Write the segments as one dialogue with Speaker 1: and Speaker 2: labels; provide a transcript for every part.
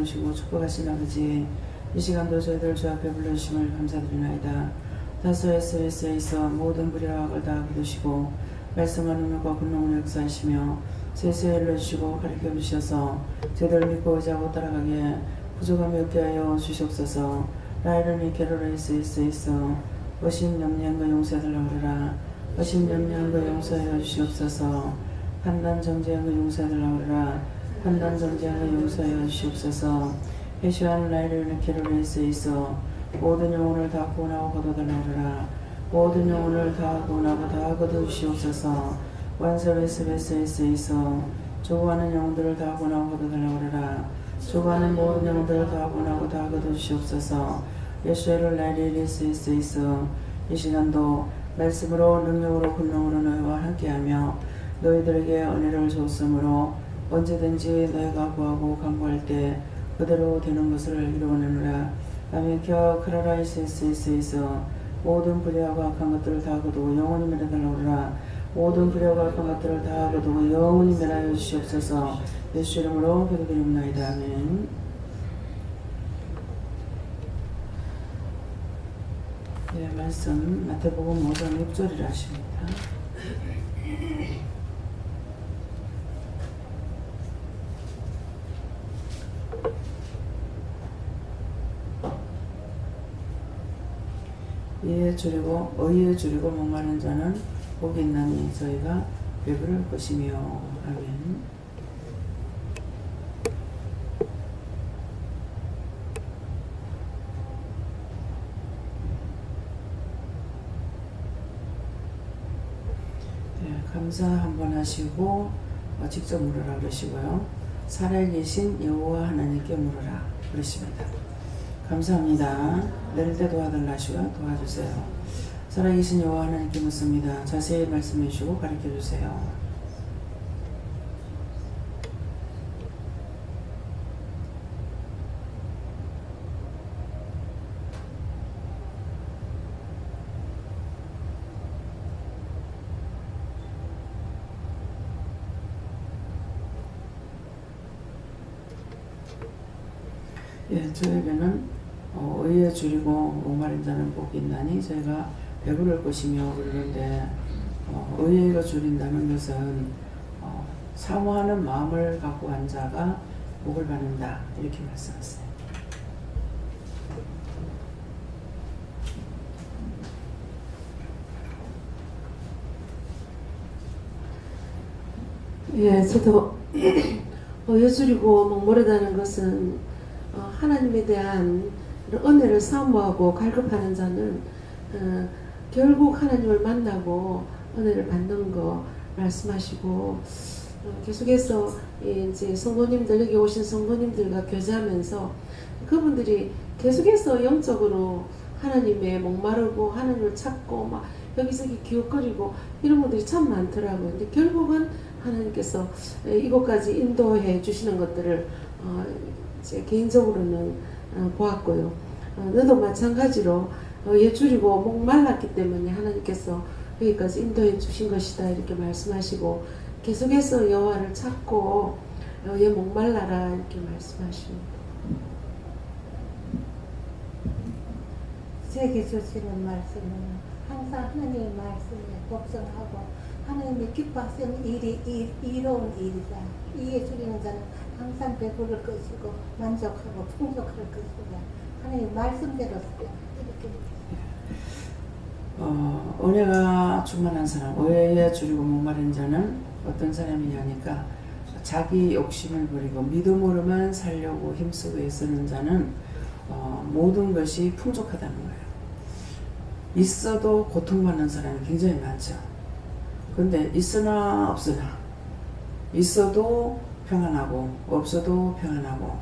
Speaker 1: 모시고 축복하신 아버지, 이 시간도 저희들 주 앞에 불러주심을 감사드리나이다. 다소 SBS에서 모든 불의와 다 거두시고 말씀하는 능력과 권능을 역사하시며 세세히 일러주시고 가르쳐주셔서 저희들 믿고 의지하고 따라가기에 부족함이 없게 하여 주시옵소서. 라이런이 캐롤에스에서 어심 염려한거 용서해달라고 그러라. 어심 염려한거 용서하여 주시옵소서. 판단 정죄한거 용서해달라고 그러라. 판단 정죄한거 용서하여 주시옵소서. 해시한 라이런이 캐롤에스에서 모든 영혼을 다 구원하고 거둬달라고 그러라. 모든 영혼을 다 구원하고 다 거둬주시옵소서. 완서베스베스에서 조구하는 영혼들을 다 구원하고 거둬달라고 그러라. 조구하는 모든 영혼들을 다 구원하고 다 거둬주시옵소서. 예수를 라이리리스에서 이 시간도 말씀으로 능력으로 권능으로 너희와 함께하며 너희들에게 은혜를 주었으므로 언제든지 너희가 구하고 간구할 때 그대로 되는 것을 이루어내노라. 아멘켜 크라라이스에서 모든 불의하고 악한 것들을 다 거두고 영원히 멸하달라고 그러라. 모든 불의하고 악한 것들을 다 거두고 영원히 멸하여 주시옵소서. 예수 이름으로 기도드립니다. 아멘. 네, 말씀 마태복음 5장 6절이라 하십니다. 이에 줄이고 의에 줄이고 목마른 자는 복이 있나니 저희가 배부를 것이며. 아멘. 네, 감사 한번 하시고 직접 물으라 그러시고요. 살아계신 여호와 하나님께 물으라 그러십니다. 감사합니다. 내릴 때 도와달라 하시고요. 도와주세요. 살아계신 여호와 하나님께 묻습니다. 자세히 말씀해 주시고 가르쳐 주세요. 예, 저에게는 의에 줄이고 목마른 자는 복이 있나니 저희가 배부를 것이며 그러는데 의에가 줄인다는 것은 사모하는 마음을 갖고 한 자가 복을 받는다 이렇게 말씀하셨어요.
Speaker 2: 예, 저도 의에 줄이고 목마르다는 것은 하나님에 대한 은혜를 사모하고 갈급하는 자는 결국 하나님을 만나고 은혜를 받는 거 말씀하시고 계속해서 이제 성도님들 여기 오신 성도님들과 교제하면서 그분들이 계속해서 영적으로 하나님의 목마르고 하나님을 찾고 막 여기저기 기웃거리고 이런 분들이 참 많더라고요. 근데 결국은 하나님께서 이곳까지 인도해 주시는 것들을 제 개인적으로는 보았고요. 너도 마찬가지로 예 줄이고 목 말랐기 때문에 하나님께서 여기까지 인도해 주신 것이다 이렇게 말씀하시고 계속해서 여호와를 찾고 예 목말라라 이렇게 말씀하십니다.
Speaker 3: 제게 주시는 말씀은 항상 하나님의 말씀에 복종하고 하나님의 기뻐하시는 일이 이로운 일이다. 이에 줄이는 자는 항상 배부를 것이고 만족하고 풍족할 것이다. 하나님 말씀대로 이렇게
Speaker 1: 은혜가 충만한 사람, 의에 줄이고 목마른 자는 어떤 사람이냐니까 자기 욕심을 버리고 믿음으로만 살려고 힘쓰고 애쓰는 자는 모든 것이 풍족하다는 거예요. 있어도 고통받는 사람이 굉장히 많죠. 근데 있으나 없으나 있어도 평안하고 없어도 평안하고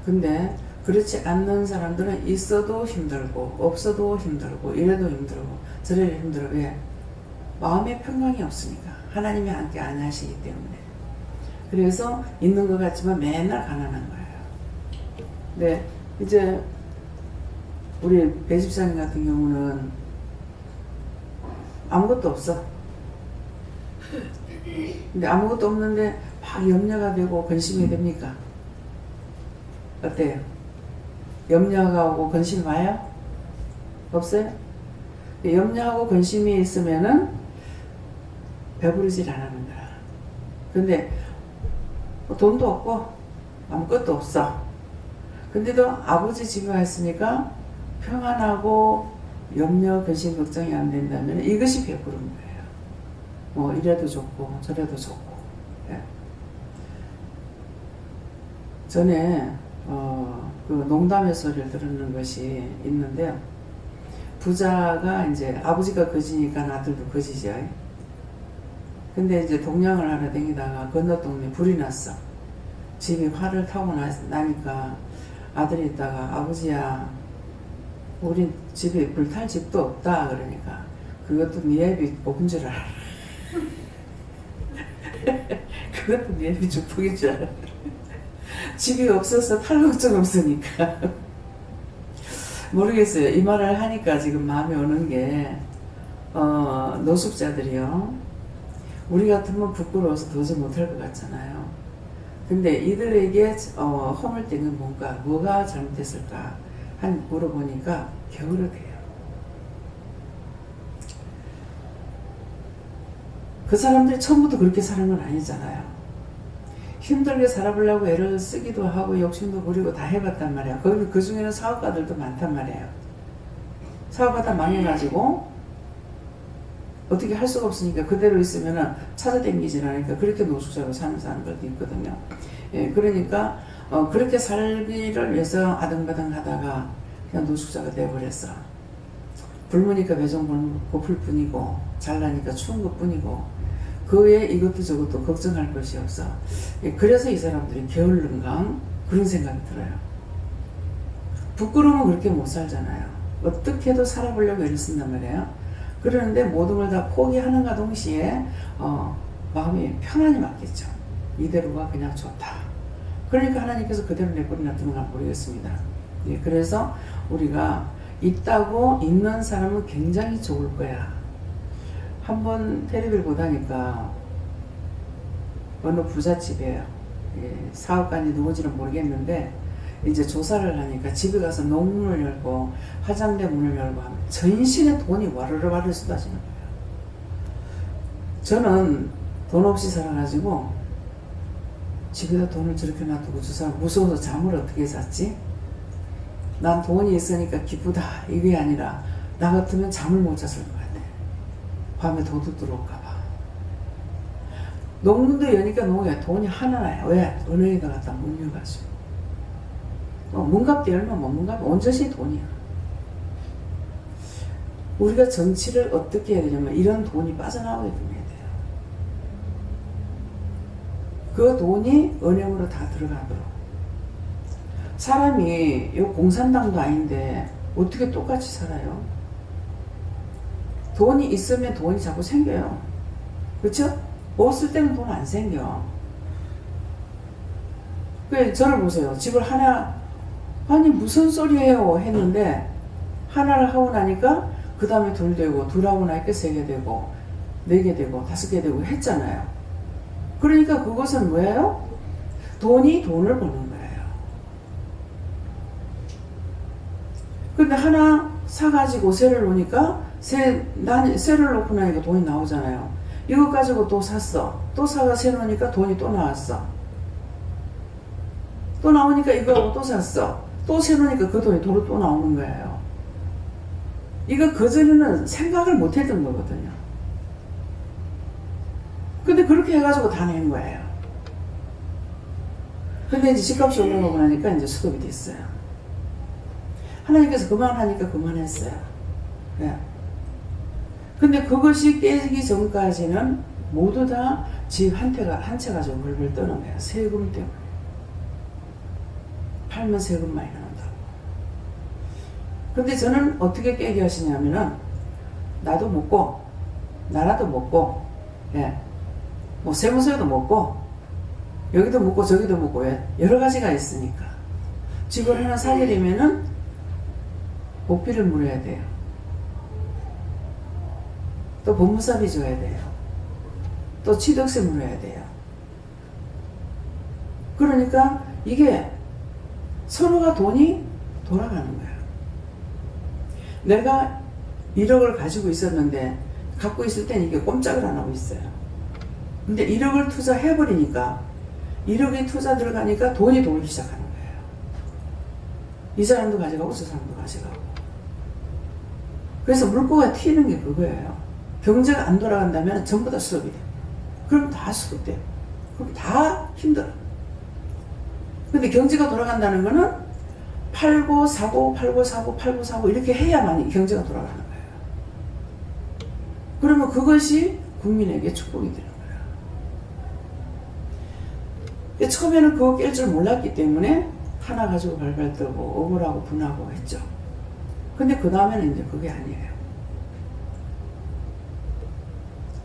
Speaker 1: 근데 그렇지 않는 사람들은 있어도 힘들고 없어도 힘들고 이래도 힘들고 저래도 힘들어. 왜? 마음의 평강이 없으니까 하나님이 함께 안 하시기 때문에. 그래서 있는 것 같지만 맨날 가난한 거예요. 근데 이제 우리 배집사님 같은 경우는 아무것도 없어. 근데 아무것도 없는데 막 염려가 되고 근심이 됩니까? 어때요? 염려하고 근심 와요? 없어요? 염려하고 근심이 있으면은 배부르질 않는 거야. 근데 돈도 없고 아무것도 없어. 근데도 아버지 집에 왔으니까 평안하고 염려, 근심, 걱정이 안 된다면 이것이 배부른 거예요. 뭐 이래도 좋고 저래도 좋고. 예. 전에 그 농담의 소리를 들었는 것이 있는데요. 부자가 이제 아버지가 거지니까 아들도 거지죠. 근데 이제 동양을 하러 다니다가 건너 동네 불이 났어. 집이 화를 타고 나니까 아들이 있다가 아버지야 우리 집에 불탈 집도 없다 그러니까 그것도 네 애비 복인 줄 알아. 그것도 네 애비 축복인 줄 알아. 집이 없어서 탈 걱정 없으니까. 모르겠어요. 이 말을 하니까 지금 마음에 오는 게 노숙자들이요. 우리 같으면 부끄러워서 도저히 못할 것 같잖아요. 근데 이들에게 허물된 건 뭐가 잘못했을까 한 물어보니까 게으르대요. 그 사람들이 처음부터 그렇게 사는 건 아니잖아요. 힘들게 살아보려고 애를 쓰기도 하고 욕심도 부리고 다 해봤단 말이야. 그 중에는 사업가들도 많단 말이에요. 사업하다 망해가지고 어떻게 할 수가 없으니까 그대로 있으면은 찾아다니질 않으니까 그렇게 노숙자로 사는 사람들도 있거든요. 예, 그러니까 그렇게 살기를 위해서 아등바등 하다가 그냥 노숙자가 돼버렸어. 굶으니까 배송 고플 뿐이고 잘나니까 추운 것 뿐이고 그 외에 이것도 저것도 걱정할 것이 없어. 예, 그래서 이 사람들이 게을른가 그런 생각이 들어요. 부끄러우면 그렇게 못 살잖아요. 어떻게 해도 살아보려고 애를 쓴단 말이에요. 그러는데 모든 걸 다 포기하는가 동시에 마음이 편안히 맞겠죠. 이대로가 그냥 좋다. 그러니까 하나님께서 그대로 내버려 놔두는가 모르겠습니다. 예, 그래서 우리가 있다고 있는 사람은 굉장히 좋을 거야. 한번 텔레비를 보다니까 어느 부잣집이에요. 예, 사업가인지 누군지는 모르겠는데 이제 조사를 하니까 집에 가서 농문을 열고 화장대 문을 열고 하면 전신에 돈이 와르르 쏟아지는 거예요. 저는 돈 없이 살아가지고 집에다 돈을 저렇게 놔두고 저 사람 무서워서 잠을 어떻게 잤지? 난 돈이 있으니까 기쁘다 이게 아니라 나 같으면 잠을 못 잤을 것 같아. 밤에 도둑 들어올까 봐. 농문도 여니까 농에 돈이 하나야. 왜? 은행에다 갖다 묵혀가지고. 문갑대 열면 문갑대 온전히 돈이야. 우리가 정치를 어떻게 해야 되냐면 이런 돈이 빠져나오게끔 해야 돼요. 그 돈이 은행으로 다 들어가도록. 사람이 요 공산당도 아닌데 어떻게 똑같이 살아요? 돈이 있으면 돈이 자꾸 생겨요. 그렇죠? 없을 때는 돈 안 생겨. 그 저를 보세요. 집을 하나 아니 무슨 소리예요 했는데 하나를 하고 나니까 그 다음에 둘 되고 둘 하고 나니까 세 개 되고 네 개 되고 다섯 개 되고 했잖아요. 그러니까 그것은 뭐예요? 돈이 돈을 버는 거예요. 근데 하나 사가지고 세를 놓으니까 세를 놓고 나니까 돈이 나오잖아요. 이거 가지고 또 샀어. 또 사가 세 놓으니까 돈이 또 나왔어. 또 나오니까 이거 또 샀어. 또 세 놓으니까 그 돈이 도로 또 나오는 거예요. 이거 그전에는 생각을 못 했던 거거든요. 근데 그렇게 해가지고 다 낸 거예요. 근데 이제 집값이 올라가고 나니까 이제 수급이 됐어요. 하나님께서 그만하니까 그만했어요. 네. 근데 그것이 깨지기 전까지는 모두 다 집 한 채 가지고 벌벌 떠는 거예요. 세금 때문에. 팔면 세금 많이 나온다고. 근데 저는 어떻게 깨게 하시냐면은 나도 먹고 나라도 먹고 예. 뭐 세무서에도 먹고 여기도 먹고 저기도 먹고 왜? 여러 가지가 있으니까 집을 하나 사게 되면은 복비를 물어야 돼요. 또 법무사비 줘야 돼요. 또 취득세 물어야 돼요. 그러니까 이게 서로가 돈이 돌아가는 거야. 내가 1억을 가지고 있었는데 갖고 있을 땐 이게 꼼짝을 안 하고 있어요. 근데 1억을 투자해버리니까 1억이 투자 들어가니까 돈이 돌기 시작하는 거예요. 이 사람도 가져가고 저 사람도 가져가고. 그래서 물꼬가 튀는 게 그거예요. 경제가 안 돌아간다면 전부 다 수급이 돼. 그럼 다 수급돼요. 그럼 다 힘들어. 근데 경제가 돌아간다는 거는 팔고 사고 팔고 사고 팔고 사고 이렇게 해야만 경제가 돌아가는 거예요. 그러면 그것이 국민에게 축복이 되는 거예요. 처음에는 그거 깰 줄 몰랐기 때문에 하나 가지고 발발 떨고 억울하고 분하고 했죠. 근데 그 다음에는 이제 그게 아니에요.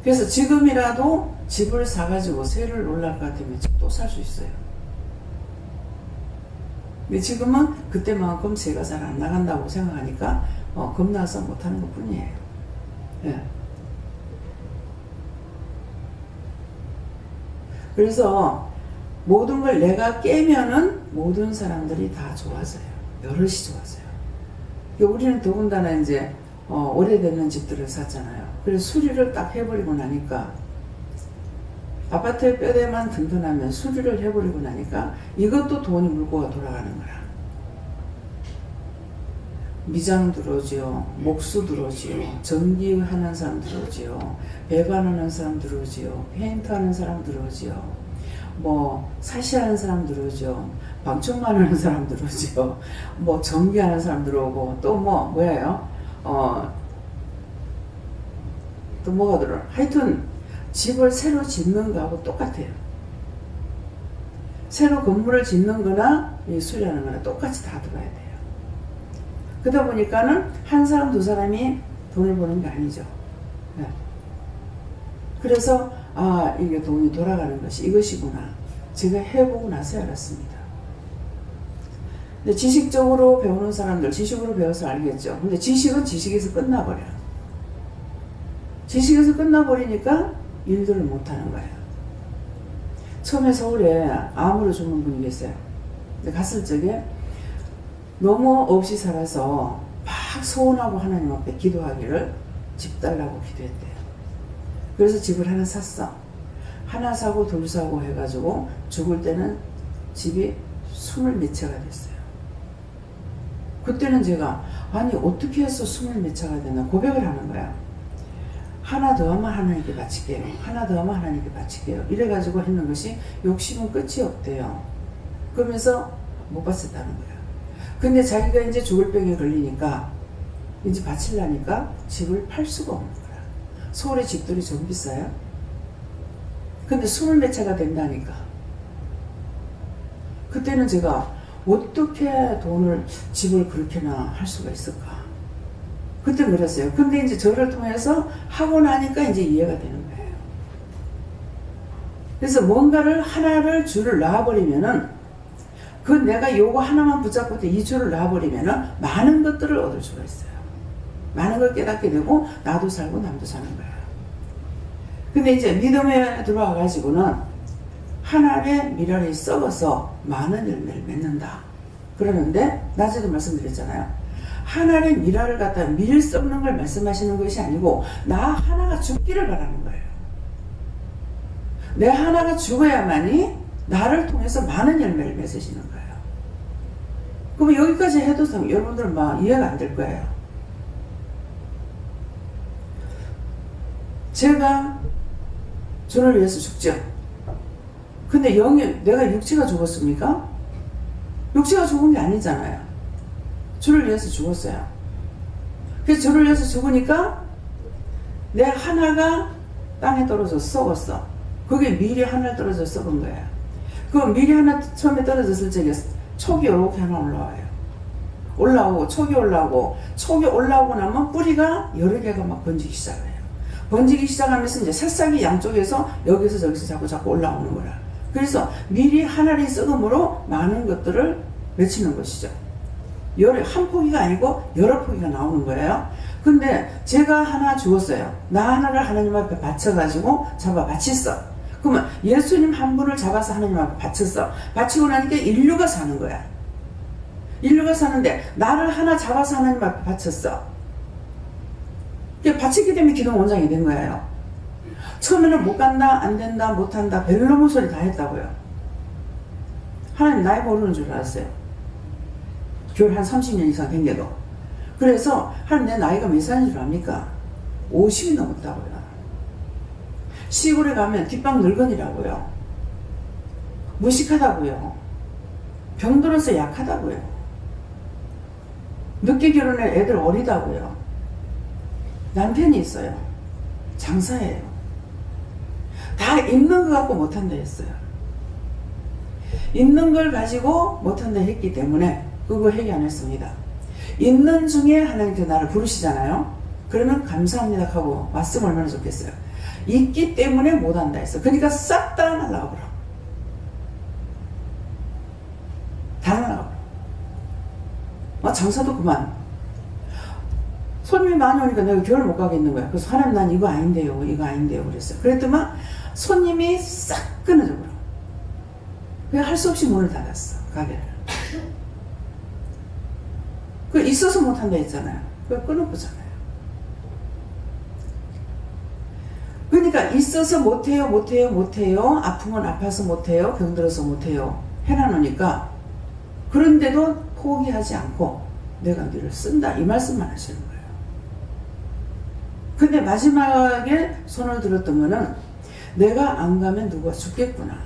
Speaker 1: 그래서 지금이라도 집을 사가지고 세를 놀랄 것 같으면 또 살 수 있어요. 근데 지금은 그때만큼 세가 잘 안 나간다고 생각하니까 겁나서 못하는 것 뿐이에요. 예. 그래서 모든 걸 내가 깨면은 모든 사람들이 다 좋아져요. 여럿이 좋아져요. 우리는 더군다나 이제 오래되는 집들을 샀잖아요. 그래서 수리를 딱 해버리고 나니까 아파트의 뼈대만 든든하면 수리를 해버리고 나니까 이것도 돈이 물꼬가 돌아가는 거야. 미장 들어오지요. 목수 들어오지요. 전기하는 사람 들어오지요. 배관하는 사람 들어오지요. 페인트 하는 사람 들어오지요. 뭐 사시하는 사람 들어오죠. 방충망 하는 사람 들어오죠. 뭐 전기하는 사람 들어오고 또 뭐예요? 또 뭐가 들어? 하여튼 집을 새로 짓는 거하고 똑같아요. 새로 건물을 짓는 거나 수리하는 거나 똑같이 다 들어야 돼요. 그러다 보니까는 한 사람 두 사람이 돈을 버는 게 아니죠. 네. 그래서 이게 돈이 돌아가는 것이 이것이구나. 제가 해보고 나서 알았습니다. 근데 지식적으로 배우는 사람들 지식으로 배워서 알겠죠. 근데 지식은 지식에서 끝나버려. 지식에서 끝나버리니까 일들을 못하는 거예요. 처음에 서울에 암으로 죽는 분이 계세요. 근데 갔을 적에 너무 없이 살아서 막 소원하고 하나님 앞에 기도하기를 집 달라고 기도했대요. 그래서 집을 하나 샀어. 하나 사고 둘 사고 해가지고 죽을 때는 집이 20몇 채가 됐어요. 그때는 제가 아니 어떻게 해서 20몇 채가 되나 고백을 하는 거야. 하나 더 하면 하나님께 바칠게요. 하나 더 하면 하나님께 바칠게요. 이래가지고 했는 것이 욕심은 끝이 없대요. 그러면서 못 바쳤다는 거야. 근데 자기가 이제 죽을 병에 걸리니까 이제 바치려니까 집을 팔 수가 없는 거야. 서울의 집들이 좀 비싸요. 근데 20몇 채가 된다니까. 그때는 제가 어떻게 집을 그렇게나 할 수가 있을까. 그때 그랬어요. 근데 이제 저를 통해서 하고 나니까 이제 이해가 되는 거예요. 그래서 뭔가를 하나를 줄을 놔버리면은 그 내가 요거 하나만 붙잡고 이 줄을 놔버리면은 많은 것들을 얻을 수가 있어요. 많은 걸 깨닫게 되고 나도 살고 남도 사는 거예요. 근데 이제 믿음에 들어와 가지고는 하나의 미랄이 썩어서 많은 열매를 맺는다. 그러는데 낮에도 말씀드렸잖아요. 하나의 미랄을 갖다 밀 썩는 걸 말씀하시는 것이 아니고 나 하나가 죽기를 바라는 거예요. 내 하나가 죽어야만이 나를 통해서 많은 열매를 맺으시는 거예요. 그럼 여기까지 해도 여러분들은 막 이해가 안 될 거예요. 제가 주를 위해서 죽죠. 근데 내가 육체가 죽었습니까? 육체가 죽은 게 아니잖아요. 주를 위해서 죽었어요. 그래서 주를 위해서 죽으니까 내 하나가 땅에 떨어져 썩었어. 그게 밀이 하나 떨어져 썩은 거야. 그 밀이 하나 처음에 떨어졌을 적에 촉이 이렇게 하나 올라오고 촉이 올라오고 나면 뿌리가 여러 개가 막 번지기 시작해요. 번지기 시작하면서 이제 새싹이 양쪽에서 여기서 저기서 자꾸 올라오는 거야. 그래서 밀이 하나를 썩음으로 많은 것들을 맺히는 것이죠. 한 포기가 아니고 여러 포기가 나오는 거예요. 근데 제가 하나 죽었어요. 나 하나를 하나님 앞에 바쳐가지고 바쳤어. 그러면 예수님 한 분을 잡아서 하나님 앞에 바쳤어. 바치고 나니까 인류가 사는 거야. 인류가 사는데 나를 하나 잡아서 하나님 앞에 바쳤어. 바쳤기 때문에 기도 원장이 된 거예요. 처음에는 못 간다, 안 된다, 못 한다, 별로문 소리 다 했다고요. 하나님 나이 모르는 줄 알았어요. 교회 한 30년 이상 된 게도. 그래서 하나님 내 나이가 몇 살인 줄 압니까? 50이 넘었다고요. 시골에 가면 뒷방 늙은이라고요. 무식하다고요. 병들어서 약하다고요. 늦게 결혼해 애들 어리다고요. 남편이 있어요. 장사예요. 다 있는 거 갖고 못한다 했어요. 있는 걸 가지고 못한다 했기 때문에 그거 회개 안 했습니다. 있는 중에 하나님께 나를 부르시잖아요. 그러면 감사합니다 하고 왔으면 얼마나 좋겠어요. 있기 때문에 못한다 했어. 그러니까 싹 다 날라가 버려. 다 날라가 버려. 장사도 그만. 손님이 많이 오니까 내가 교회를 못 가겠는 거야. 그래서 하나님 난 이거 아닌데요. 이거 아닌데요. 그랬어요. 그랬더만 손님이 싹 끊어져 버려. 그냥 할 수 없이 문을 닫았어. 가게를. 그 있어서 못한다 했잖아요. 그걸 끊어보잖아요. 그러니까 있어서 못해요. 아프면 아파서 못해요. 병들어서 못해요. 해놔놓으니까 그런데도 포기하지 않고 내가 너를 쓴다. 이 말씀만 하시는 거예요. 근데 마지막에 손을 들었던 거는 내가 안 가면 누가 죽겠구나.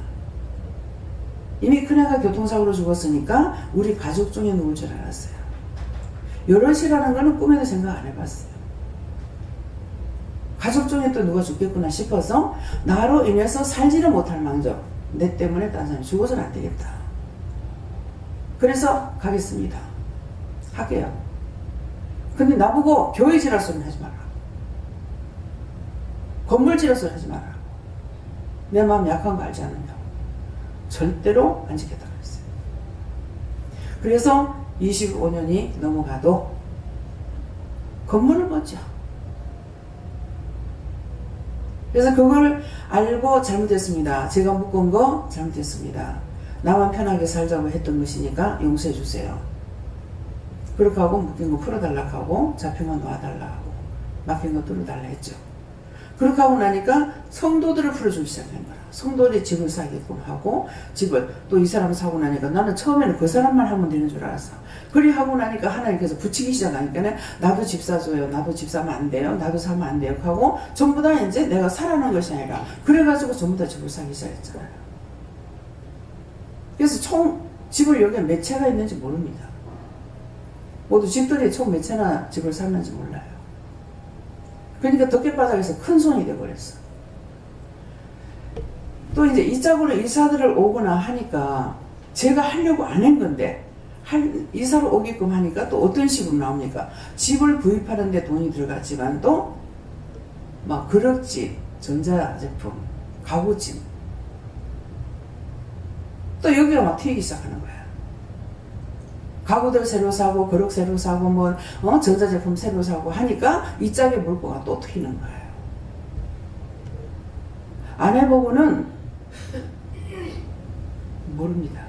Speaker 1: 이미 큰애가 교통사고로 죽었으니까 우리 가족 중에 누굴 줄 알았어요. 여럿이라는 거는 꿈에도 생각 안 해봤어요. 가족 중에 또 누가 죽겠구나 싶어서 나로 인해서 살지를 못할 망정 내 때문에 딴 사람이 죽어서는 안 되겠다. 그래서 가겠습니다. 할게요. 근데 나보고 교회 지랄 소리는 하지 마라. 건물 지랄 소리 하지 마라. 내 마음 약한 거 알지 않느냐고. 절대로 안 지켰다 그랬어요. 그래서 25년이 넘어가도 건물을 못 져. 그래서 그걸 알고 잘못했습니다. 제가 묶은 거 잘못했습니다. 나만 편하게 살자고 했던 것이니까 용서해 주세요. 그렇게 하고 묶인 거 풀어달라고 하고 잡힌 거 놔달라고 하고 막힌 거 뚫어달라 했죠. 그렇게 하고 나니까 성도들을 풀어주기 시작한 거라. 성도들이 집을 사게끔 하고 집을 또 이 사람 사고 나니까 나는 처음에는 그 사람만 하면 되는 줄 알았어. 그리 하고 나니까 하나님께서 붙이기 시작하니까 나도 집 사줘요. 나도 집 사면 안 돼요. 나도 사면 안 돼요. 하고 전부 다 이제 내가 사라는 것이 아니라 그래가지고 전부 다 집을 사기 시작했잖아요. 그래서 총 집을 여기에 몇 채가 있는지 모릅니다. 모두 집들이 총 몇 채나 집을 샀는지 몰라요. 그러니까 덮개바닥에서 큰 손이 돼버렸어. 또 이제 이 짝으로 이사들을 오거나 하니까 제가 하려고 안 한 건데 이사를 오게끔 하니까 또 어떤 식으로 나옵니까? 집을 구입하는 데 돈이 들어갔지만 또 막 그릇집, 전자제품, 가구집 또 여기가 막 튀기 시작하는 거야. 가구들 새로 사고 그릇 새로 사고 뭐 전자제품 새로 사고 하니까 이 짝의 물꼬가 또 튀는 거예요. 안 해보고는 모릅니다.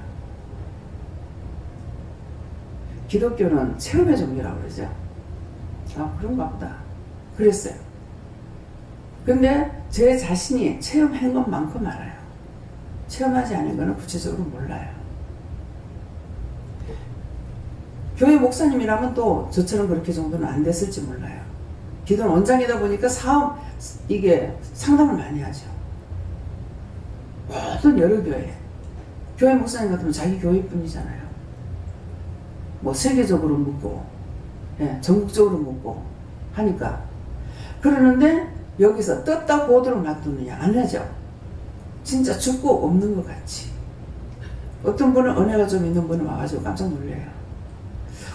Speaker 1: 기독교는 체험의 종교라고 그러죠. 그런가 보다. 그랬어요. 근데 제 자신이 체험한 것만큼 알아요. 체험하지 않은 거는 구체적으로 몰라요. 교회 목사님이라면 또 저처럼 그렇게 정도는 안 됐을지 몰라요. 기도는 원장이다 보니까 이게 상담을 많이 하죠. 모든 여러 교회 목사님 같으면 자기 교회뿐이잖아요. 뭐 세계적으로 묻고 전국적으로 묻고 하니까 그러는데 여기서 떴다 고도록 놔두느냐 안 하죠. 진짜 죽고 없는 것 같이. 어떤 분은 은혜가 좀 있는 분은 와가지고 깜짝 놀래요.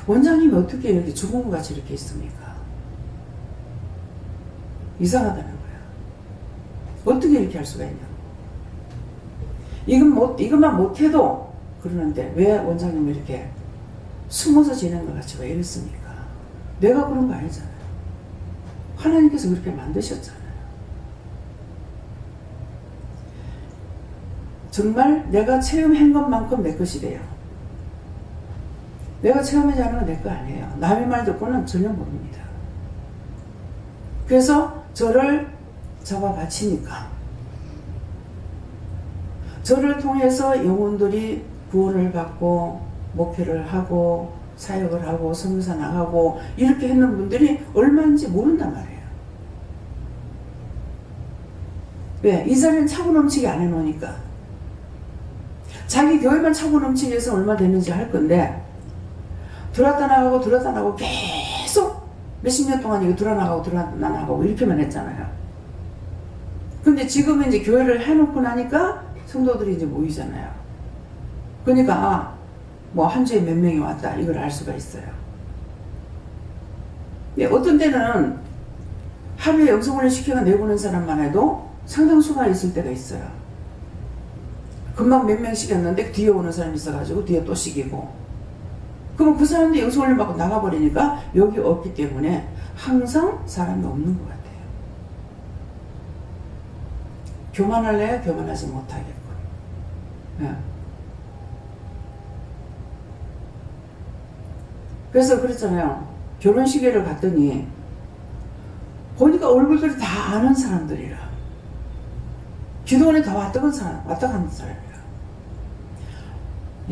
Speaker 1: 원장님이 어떻게 이렇게 죽은 것 같이 이렇게 있습니까? 이상하다는 거야. 어떻게 이렇게 할 수가 있냐고. 이것만 못해도 그러는데 왜 원장님이 이렇게 숨어서 지내는 것 같이 왜 이랬습니까? 내가 그런 거 아니잖아요. 하나님께서 그렇게 만드셨잖아요. 정말 내가 체험한 것만큼 내 것이 돼요. 내가 체험하지 않은 건 내 거 아니에요. 남의 말 듣고는 전혀 모릅니다. 그래서 저를 잡아 바치니까 저를 통해서 영혼들이 구원을 받고 목회를 하고 사역을 하고 선교사 나가고 이렇게 했는 분들이 얼마인지 모른단 말이에요. 왜? 이 자리는 차고 넘치게 안 해놓으니까. 자기 교회만 차고 넘치게 해서 얼마 됐는지 할 건데 들어왔다 나가고 계속 몇십 년 동안 이거 들어왔다 나가고 이렇게만 했잖아요. 근데 지금은 이제 교회를 해놓고 나니까 성도들이 이제 모이잖아요. 그러니까 뭐 한 주에 몇 명이 왔다 이걸 알 수가 있어요. 근데 어떤 때는 하루에 영성훈련 시켜서 내보낸 사람만 해도 상당수가 있을 때가 있어요. 금방 몇 명 시켰는데 뒤에 오는 사람이 있어가지고 뒤에 또 시키고, 그러면 그 사람들 영성훈련 받고 나가버리니까 여기 없기 때문에 항상 사람이 없는 것 같아요. 교만할래야 교만하지 못하겠고. 네. 그래서 그랬잖아요. 결혼식회를 갔더니 보니까 얼굴들이 다 아는 사람들이라. 기도원에 다 왔다 가는 사람이라.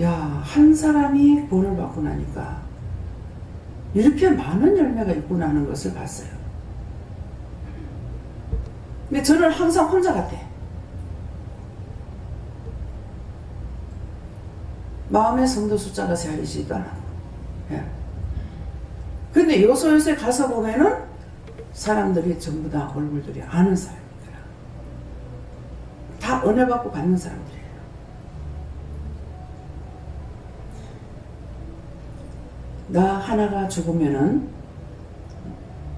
Speaker 1: 야, 한 사람이 구원을 받고 나니까 이렇게 많은 열매가 있구나 하는 것을 봤어요. 근데 저는 항상 혼자 같아. 마음의 성도 숫자가 세어지지도 않고. 예. 근데 요소요소에 가서 보면은 사람들이 전부 다 얼굴들이 아는 사람이더라. 다 은혜 받고 받는 사람들이에요. 나 하나가 죽으면은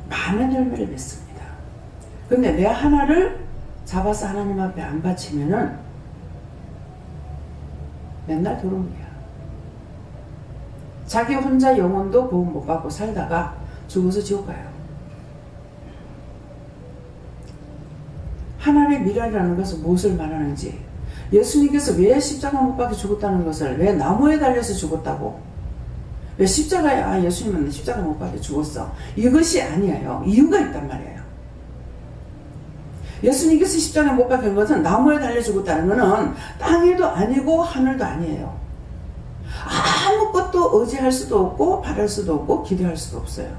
Speaker 1: 많은 열매를 맺습니다. 근데 내 하나를 잡아서 하나님 앞에 안 바치면은 맨날 도롱이야. 자기 혼자 영혼도 구원 못 받고 살다가 죽어서 지옥 가요. 하나님의 미랄이라는 것은 무엇을 말하는지, 예수님께서 왜 십자가 못 박혀 죽었다는 것을, 왜 나무에 달려서 죽었다고, 왜 십자가에 예수님은 십자가 못 박혀 죽었어, 이것이 아니에요. 이유가 있단 말이에요. 예수님께서 십자가에 못 박힌 것은 나무에 달려 죽었다는 것은 땅에도 아니고 하늘도 아니에요. 아무것도 의지할 수도 없고 바랄 수도 없고 기대할 수도 없어요.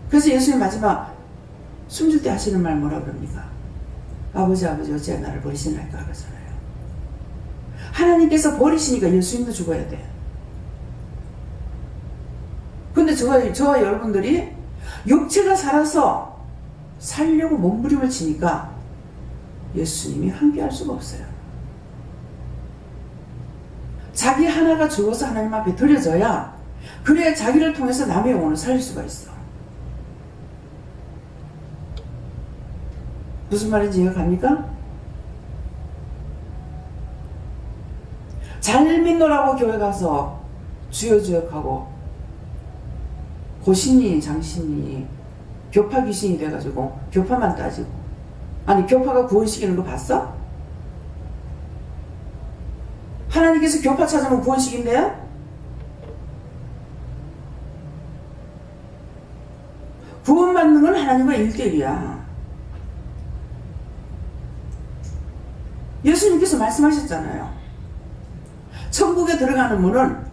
Speaker 1: 그래서 예수님 마지막 숨질 때 하시는 말 뭐라 그럽니까? 아버지 어찌하여 나를 버리시나이까 그러잖아요. 하나님께서 버리시니까 예수님도 죽어야 돼. 근데 저와 여러분들이 육체가 살아서 살려고 몸부림을 치니까 예수님이 함께할 수가 없어요. 자기 하나가 죽어서 하나님 앞에 드려져야, 그래야 자기를 통해서 남의 영혼을 살릴 수가 있어. 무슨 말인지 이해가 갑니까? 잘 믿노라고 교회 가서 주여주역하고 고신이 장신이 교파 귀신이 돼가지고 교파만 따지고, 아니 교파가 구원시키는 거 봤어? 하나님께서 교파 찾으면 구원시킨대요? 구원받는 건 하나님과 1대1이야. 예수님께서 말씀하셨잖아요. 천국에 들어가는 문은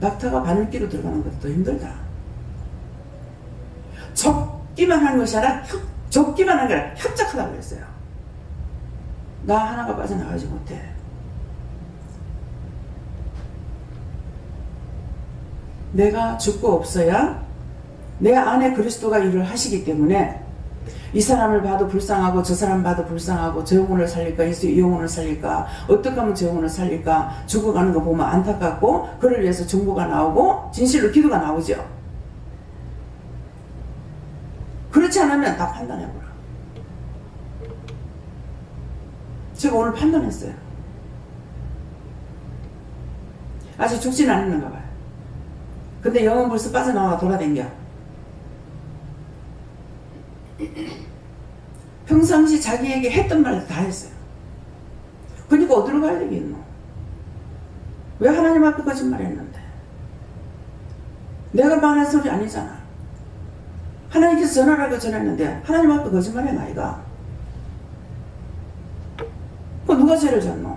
Speaker 1: 낙타가 바늘기로 들어가는 것도 더 힘들다. 적기만 하는 것이 아니라 적기만 하는 게 아니라 협작하다고 그랬어요. 나 하나가 빠져나가지 못해. 내가 죽고 없어야 내 안에 그리스도가 일을 하시기 때문에 이 사람을 봐도 불쌍하고 저 사람 봐도 불쌍하고, 저 영혼을 살릴까 이 영혼을 살릴까, 어떻게 하면 저 영혼을 살릴까, 죽어가는 거 보면 안타깝고, 그를 위해서 정보가 나오고 진실로 기도가 나오죠. 그렇지 않으면 다 판단해보라. 제가 오늘 판단했어요. 아직 죽진 않았는가 봐요. 근데 영은 벌써 빠져나와 돌아다녀. 평상시 자기에게 했던 말 다 했어요. 그러니까 어디로 가야 되겠노? 왜 하나님 앞에 거짓말 했는데? 내가 말한 소리 아니잖아. 하나님께서 전하라고 전했는데 하나님 앞에 거짓말해 나이가. 그 누가 죄를 졌노?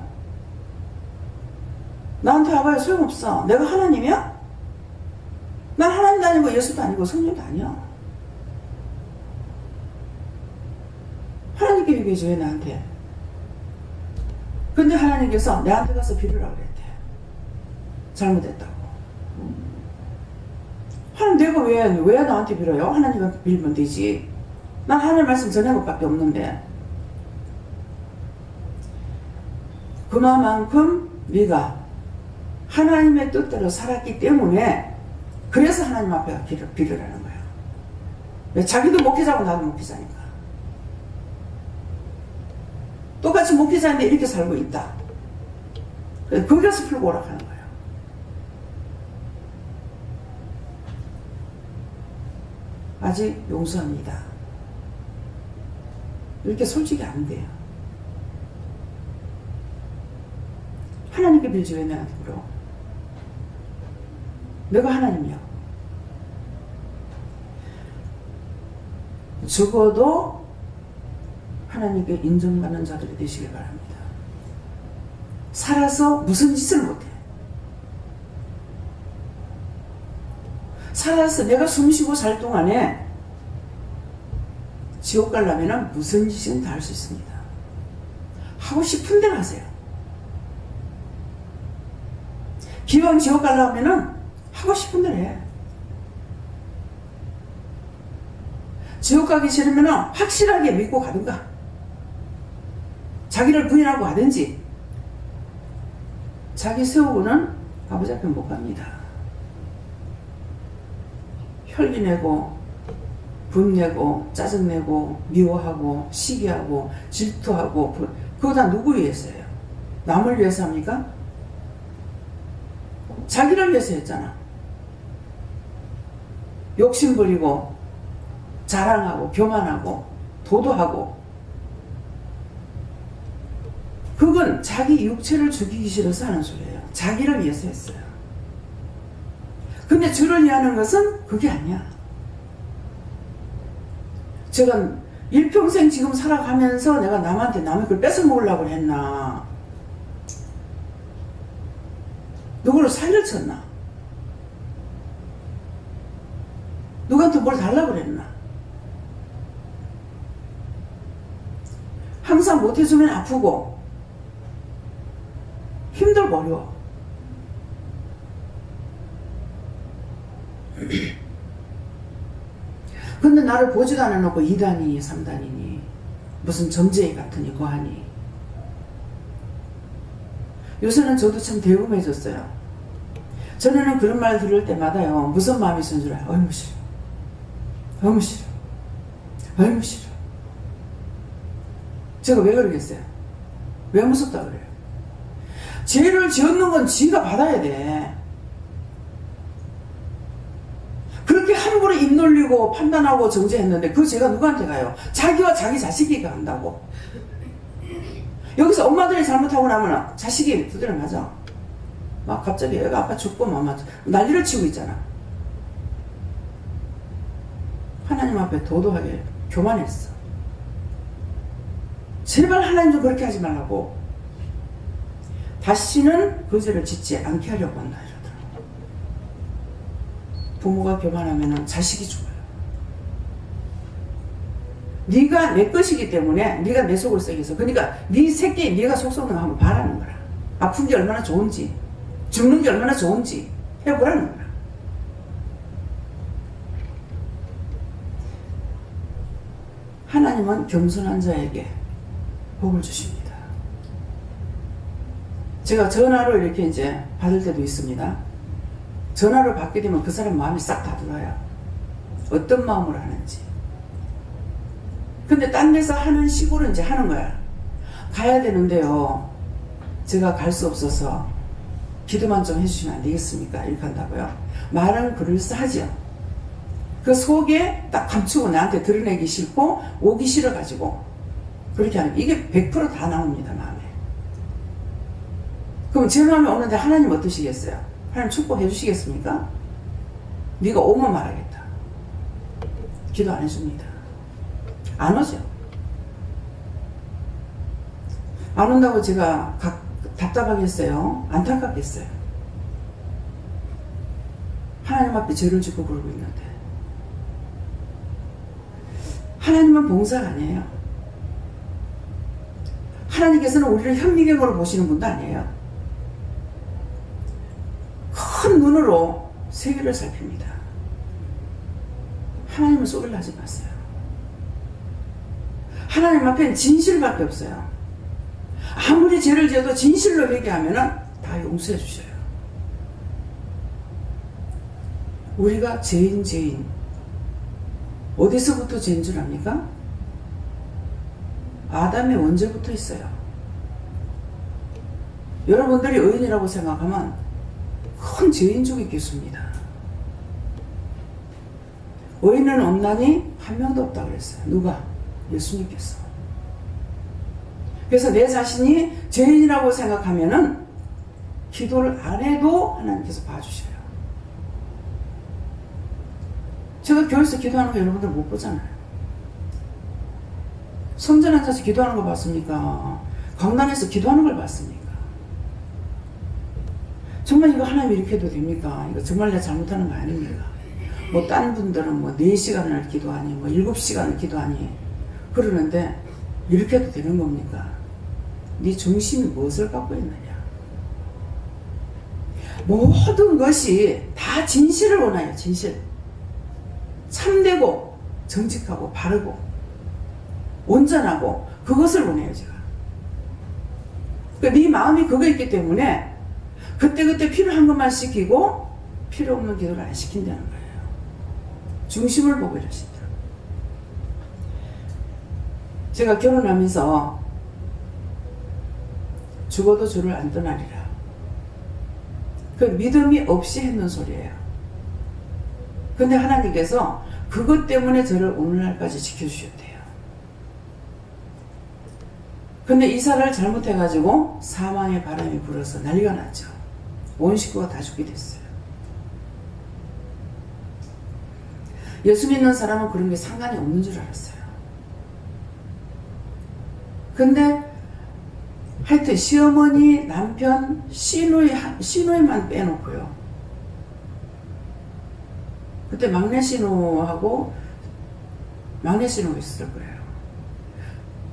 Speaker 1: 나한테 와봐야 소용없어. 내가 하나님이야? 난 하나님도 아니고 예수도 아니고 성령도 아니야. 하나님께 비교해줘 왜 나한테? 근데 하나님께서 내한테 가서 빌으라고 그랬대. 잘못했다고. 하나님 내가 왜 나한테 빌어요? 하나님한테 빌면 되지. 난 하나님 말씀 전한 것밖에 없는데. 그만큼 네가 하나님의 뜻대로 살았기 때문에 그래서 하나님 앞에 빌으라는 거야. 왜? 자기도 목회자고 나도 목회자니까. 똑같이 목회자인데 이렇게 살고 있다. 거기서 풀고 오라고 하는 거야. 아직 용서합니다. 이렇게 솔직히 안 돼요. 하나님께 빌지 왜 나한테 물어? 내가 하나님이야. 적어도 하나님께 인정받는 자들이 되시길 바랍니다. 살아서 무슨 짓을 못해. 살아서 내가 숨쉬고 살 동안에 지옥 가려면 무슨 짓은 다 할 수 있습니다. 하고 싶은 대로 하세요. 기왕 지옥 가려면 하고 싶은 대로 해. 지옥 가기 싫으면 확실하게 믿고 가든가 자기를 부인하고 가든지. 자기 세우고는 아버지 앞에 못 갑니다. 혈기내고 분내고 짜증내고 미워하고 시기하고 질투하고 그거 다 누구 위해서예요? 남을 위해서 합니까? 자기를 위해서 했잖아. 욕심 부리고 자랑하고 교만하고 도도하고 그건 자기 육체를 죽이기 싫어서 하는 소리예요. 자기를 위해서 했어요. 근데 주를 위하는 것은 그게 아니야. 제가 일평생 지금 살아가면서 내가 남한테 남의 걸 뺏어 먹으려고 했나? 누구를 사기를 쳤나? 누구한테 뭘 달라고 그랬나? 항상 못해주면 아프고 힘들고 어려워. 근데 나를 보지도 않아놓고 2단이니 3단이니 무슨 점쟁이 같으니 고하니. 요새는 저도 참 대범해졌어요. 전에는 그런 말 들을 때마다요 무슨 마음이 있는 줄 알아요? 어이구 싫어, 어이구 싫어, 어이구 싫어. 제가 왜 그러겠어요? 왜 무섭다 그래요? 죄를 지었는 건 지가 받아야 돼. 그렇게 함부로 입 놀리고 판단하고 정죄했는데 그 죄가 누구한테 가요? 자기와 자기 자식이 간다고. 여기서 엄마들이 잘못하고 나면 자식이 두드려 맞아. 막 갑자기 애가 아빠 죽고 막 난리를 치고 있잖아. 하나님 앞에 도도하게 교만했어. 제발 하나님 좀 그렇게 하지 말라고. 다시는 그 죄를 짓지 않게 하려고 한다 이러더라고. 부모가 교만하면 자식이 죽어요. 네가 내 것이기 때문에 네가 내 속을 썩여서 그러니까 네 새끼 네가 속 썩는 거 한번 봐라는 거라. 아픈 게 얼마나 좋은지 죽는 게 얼마나 좋은지 해보라는 거라. 하나님은 겸손한 자에게 복을 주십니다. 제가 전화로 이렇게 이제 받을 때도 있습니다. 전화를 받게 되면 그 사람 마음이 싹 다 들어요. 어떤 마음으로 하는지. 근데 딴 데서 하는 식으로 이제 하는 거야. 가야 되는데요. 제가 갈 수 없어서 기도만 좀 해주시면 안 되겠습니까? 이렇게 한다고요. 말은 그럴싸하죠. 그 속에 딱 감추고 나한테 드러내기 싫고 오기 싫어가지고 그렇게 하는 이게 100% 다 나옵니다. 마음에. 그럼 제 마음에 오는데 하나님 어떠시겠어요? 하나님 축복해 주시겠습니까? 네가 오면 말하겠다. 기도 안 해줍니다. 안 오죠. 안 온다고 제가 답답하겠어요? 안타깝겠어요? 하나님 앞에 죄를 짓고 그러고 있는데. 하나님은 봉사가 아니에요. 하나님께서는 우리를 현미경으로 보시는 분도 아니에요. 큰 눈으로 세계를 살핍니다. 하나님은 속일 하지 마세요. 하나님 앞에는 진실밖에 없어요. 아무리 죄를 지어도 진실로 회개하면 다 용서해 주셔요. 우리가 죄인 어디서부터 죄인 줄 압니까? 아담의 원죄부터 있어요. 여러분들이 의인이라고 생각하면 큰 죄인 중에 있겠습니다. 의인은 없나니 한 명도 없다 그랬어요. 누가? 예수님께서. 그래서 내 자신이 죄인이라고 생각하면은 기도를 안 해도 하나님께서 봐주셔요. 제가 교회에서 기도하는 거 여러분들 못 보잖아요. 성전 앉아서 기도하는 거 봤습니까? 강단에서 기도하는 걸 봤습니까? 정말 이거 하나님 이렇게 해도 됩니까? 이거 정말 내가 잘못하는 거 아닙니까? 뭐 딴 분들은 뭐 4시간을 기도하니 뭐 7시간을 기도하니 그러는데 이렇게 해도 되는 겁니까? 네 중심이 무엇을 갖고 있느냐? 모든 것이 다 진실을 원해요. 진실. 참되고 정직하고 바르고 온전하고 그것을 원해요. 제가. 그러니까 네 마음이 그거 있기 때문에 그때그때 필요한 것만 시키고 필요 없는 기도를 안 시킨다는 거예요. 중심을 보고 이러신다. 제가 결혼하면서 죽어도 주를 안 떠나리라. 그 믿음이 없이 했는 소리예요. 근데 하나님께서 그것 때문에 저를 오늘날까지 지켜주셨대요. 근데 이사를 잘못해가지고 사망의 바람이 불어서 난리가 났죠. 온 식구가 다 죽게 됐어요. 예수 믿는 사람은 그런 게 상관이 없는 줄 알았어요. 근데 하여튼 시어머니, 남편, 시누이만 빼놓고요. 그때 막내 시누하고 막내 시누가 있을 거예요.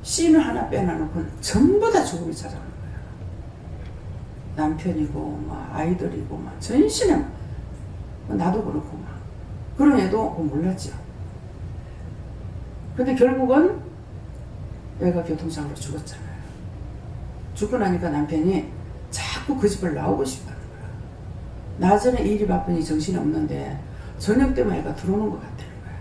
Speaker 1: 시누 하나 빼놔놓고는 전부 다 죽음이 찾아오는 거예요. 남편이고 막 아이들이고 막 전신에 나도 그렇고 막 그런 애도 몰랐죠. 근데 결국은 애가 교통사고로 죽었잖아요. 죽고 나니까 남편이 자꾸 그 집을 나오고 싶다는 거야. 낮에는 일이 바쁘니 정신이 없는데 저녁 때면 애가 들어오는 것 같다는 거야.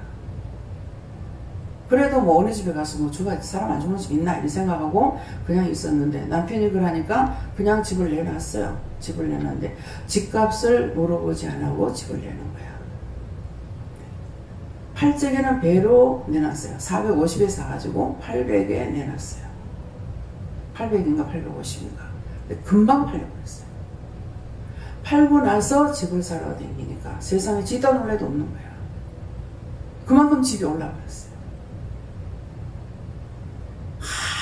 Speaker 1: 그래도 뭐 어느 집에 가서 뭐 사람 안 죽는 집 있나 이런 생각하고 그냥 있었는데 남편이 그러니까 그냥 집을 내놨어요. 집을 내놨는데 집값을 물어보지 않고 집을 내는 거야. 팔적에는 배로 내놨어요. 450에 사가지고 800에 내놨어요. 800인가 850인가. 금방 팔려버렸어요. 팔고 나서 집을 사러 다니니까 세상에 지도 놀래도 없는 거야. 그만큼 집이 올라버렸어요.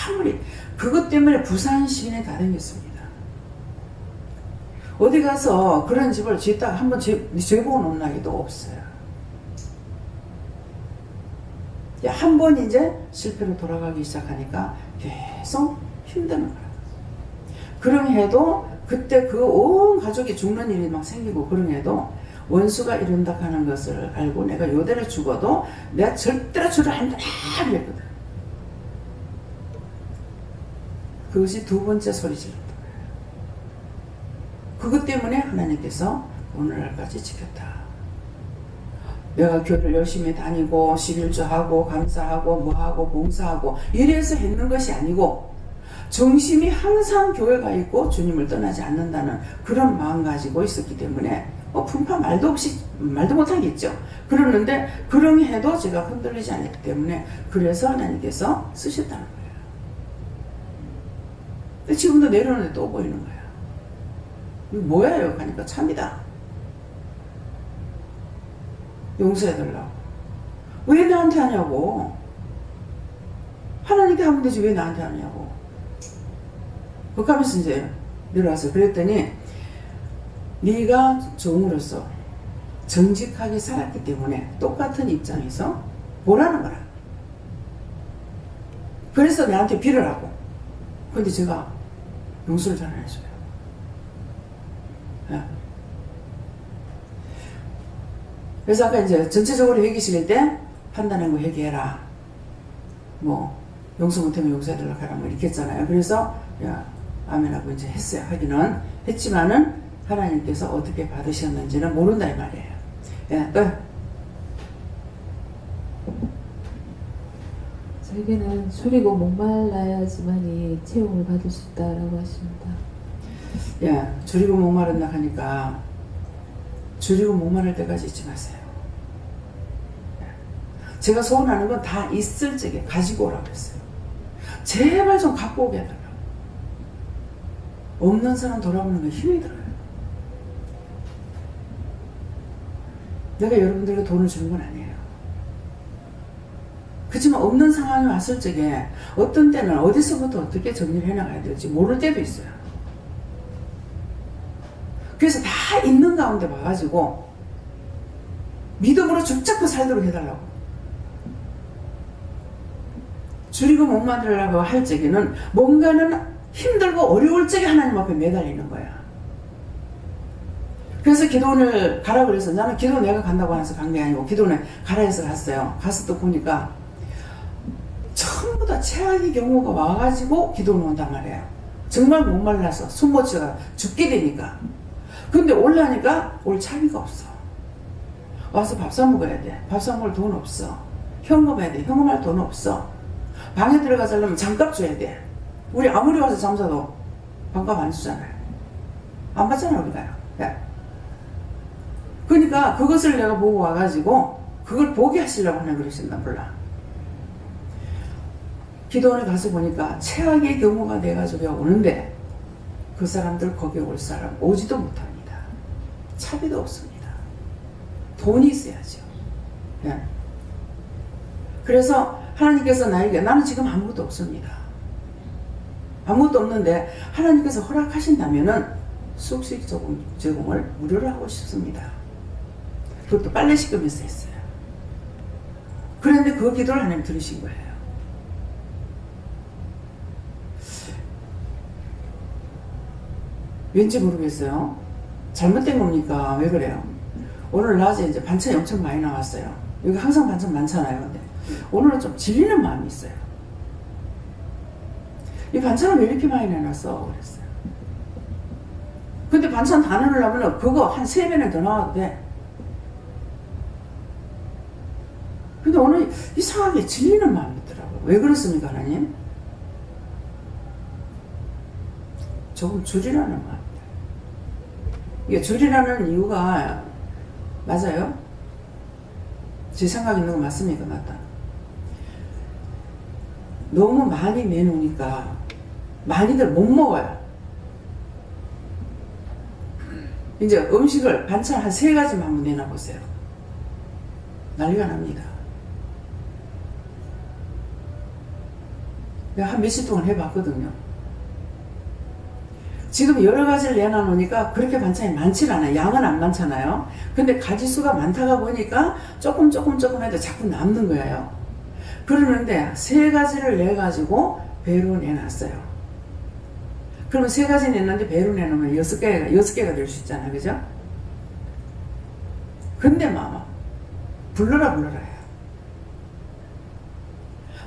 Speaker 1: 아무리 그것 때문에 부산 시내 다 다녔습니다. 어디 가서 그런 집을 짓다가 한번 재보고 놓은 날도 없어요. 한 번 이제 실패로 돌아가기 시작하니까 계속 힘드는 거야. 그런 해도 그때 그 온 가족이 죽는 일이 막 생기고 그런 해도 원수가 이룬다 하는 것을 알고 내가 요대로 죽어도 내가 절대로 저를 한다 그랬거든. 그것이 두 번째 소리 질렀던 거예요. 그것 때문에 하나님께서 오늘날까지 지켰다. 내가 교회를 열심히 다니고 11조하고 감사하고 뭐하고 봉사하고 이래서 했는 것이 아니고 중심이 항상 교회가 있고 주님을 떠나지 않는다는 그런 마음 가지고 있었기 때문에 풍파 말도 없이 말도 못하겠죠. 그러는데 그러니 해도 제가 흔들리지 않았기 때문에 그래서 하나님께서 쓰셨다는 거예요. 근데 지금도 내려오는데 또 보이는 거야. 이거 뭐예요? 하니까 참이다. 용서해달라고. 왜 나한테 하냐고. 하나님께 하면 되지 왜 나한테 하냐고. 그러면서 이제 내려와서 그랬더니 네가 종으로서 정직하게 살았기 때문에 똑같은 입장에서 보라는 거라. 그래서 나한테 빌으라고. 근데 제가 용서를 잘 안 해줘요. 예. 그래서 아까 이제 전체적으로 회개시킬 때 판단하고 회개해라. 뭐 용서 못하면 용서해달라고 하라 뭐 이렇게 했잖아요. 그래서 야 아멘하고 이제 했어요. 하기는 했지만은 하나님께서 어떻게 받으셨는지는 모른다 이 말이에요. 예, 또
Speaker 4: 저에게는 줄이고 목말라야지만이 채용을 받을 수 있다라고 하십니다.
Speaker 1: 예, 줄이고 목마른다 하니까 줄이고 목마를 때까지 잊지 마세요. 예. 제가 소원하는 건 다 있을 적에 가지고 오라고 했어요. 제발 좀 갖고 오게 해달라고. 없는 사람 돌아보는 게 힘이 들어요. 내가 여러분들에게 돈을 주는 건 아니에요. 그렇지만 없는 상황이 왔을 적에 어떤 때는 어디서부터 어떻게 정리를 해나가야 될지 모를 때도 있어요. 그래서 다 있는 가운데 봐가지고 믿음으로 죽잡고 살도록 해달라고. 줄이고 못 만들려고 할 적에는 뭔가는 힘들고 어려울 적에 하나님 앞에 매달리는 거야. 그래서 기도원을 가라 그래서 나는 기도원 내가 간다고 해서 간 게 아니고 기도원에 가라 해서 갔어요. 가서 또 보니까 전부 다 최악의 경우가 와가지고 기도원 온단 말이에요. 정말 목말라서 숨 못 쉬다가 죽게 되니까. 근데 올라니까 올 차비가 없어. 와서 밥 사 먹어야 돼. 밥 사 먹을 돈 없어. 현금해야 돼. 현금할 돈 없어. 방에 들어가자려면 잠값 줘야 돼. 우리 아무리 와서 잠자도 방값 안 주잖아요. 안 받잖아 우리가요. 네. 그러니까 그것을 내가 보고 와가지고 그걸 보게 하시려고 하나 그러신다 몰라. 기도원에 가서 보니까 최악의 경우가 돼가지고 오는데 그 사람들 거기에 올 사람 오지도 못합니다. 차비도 없습니다. 돈이 있어야죠. 네. 그래서 하나님께서 나에게 나는 지금 아무것도 없습니다. 아무것도 없는데 하나님께서 허락하신다면은 숙식 제공을 무료로 하고 싶습니다. 그것도 빨래 씻으면서 했어요. 그런데 그 기도를 하나님 들으신 거예요. 왠지 모르겠어요. 잘못된 겁니까? 왜 그래요? 오늘 낮에 이제 반찬이 엄청 많이 나왔어요. 여기 항상 반찬 많잖아요. 근데 오늘은 좀 질리는 마음이 있어요. 이 반찬을 왜 이렇게 많이 내놨어? 그랬어요. 근데 반찬 다 내놓으려면 그거 한 3배는 더 나와도 돼. 근데 오늘 이상하게 질리는 마음이 있더라고요. 왜 그렇습니까, 하나님? 조금 줄이라는 마음입니다. 이게 줄이라는 이유가 맞아요? 제 생각 있는 거 맞습니까? 맞다. 너무 많이 내놓으니까 많이들 못 먹어요. 이제 음식을 반찬 한 3가지만 한번 내놔보세요. 난리가 납니다. 내가 한 며칠 동안 해봤거든요. 지금 여러 가지를 내놔놓으니까 그렇게 반찬이 많지 않아요. 양은 안 많잖아요. 근데 가지수가 많다가 보니까 조금 해도 자꾸 남는 거예요. 그러는데 3가지를 내가지고 배로 내놨어요. 그러면 3가지 냈는데 배로 내놓으면 6개가 될 수 있잖아요. 그죠? 근데 마마 불러라 해요.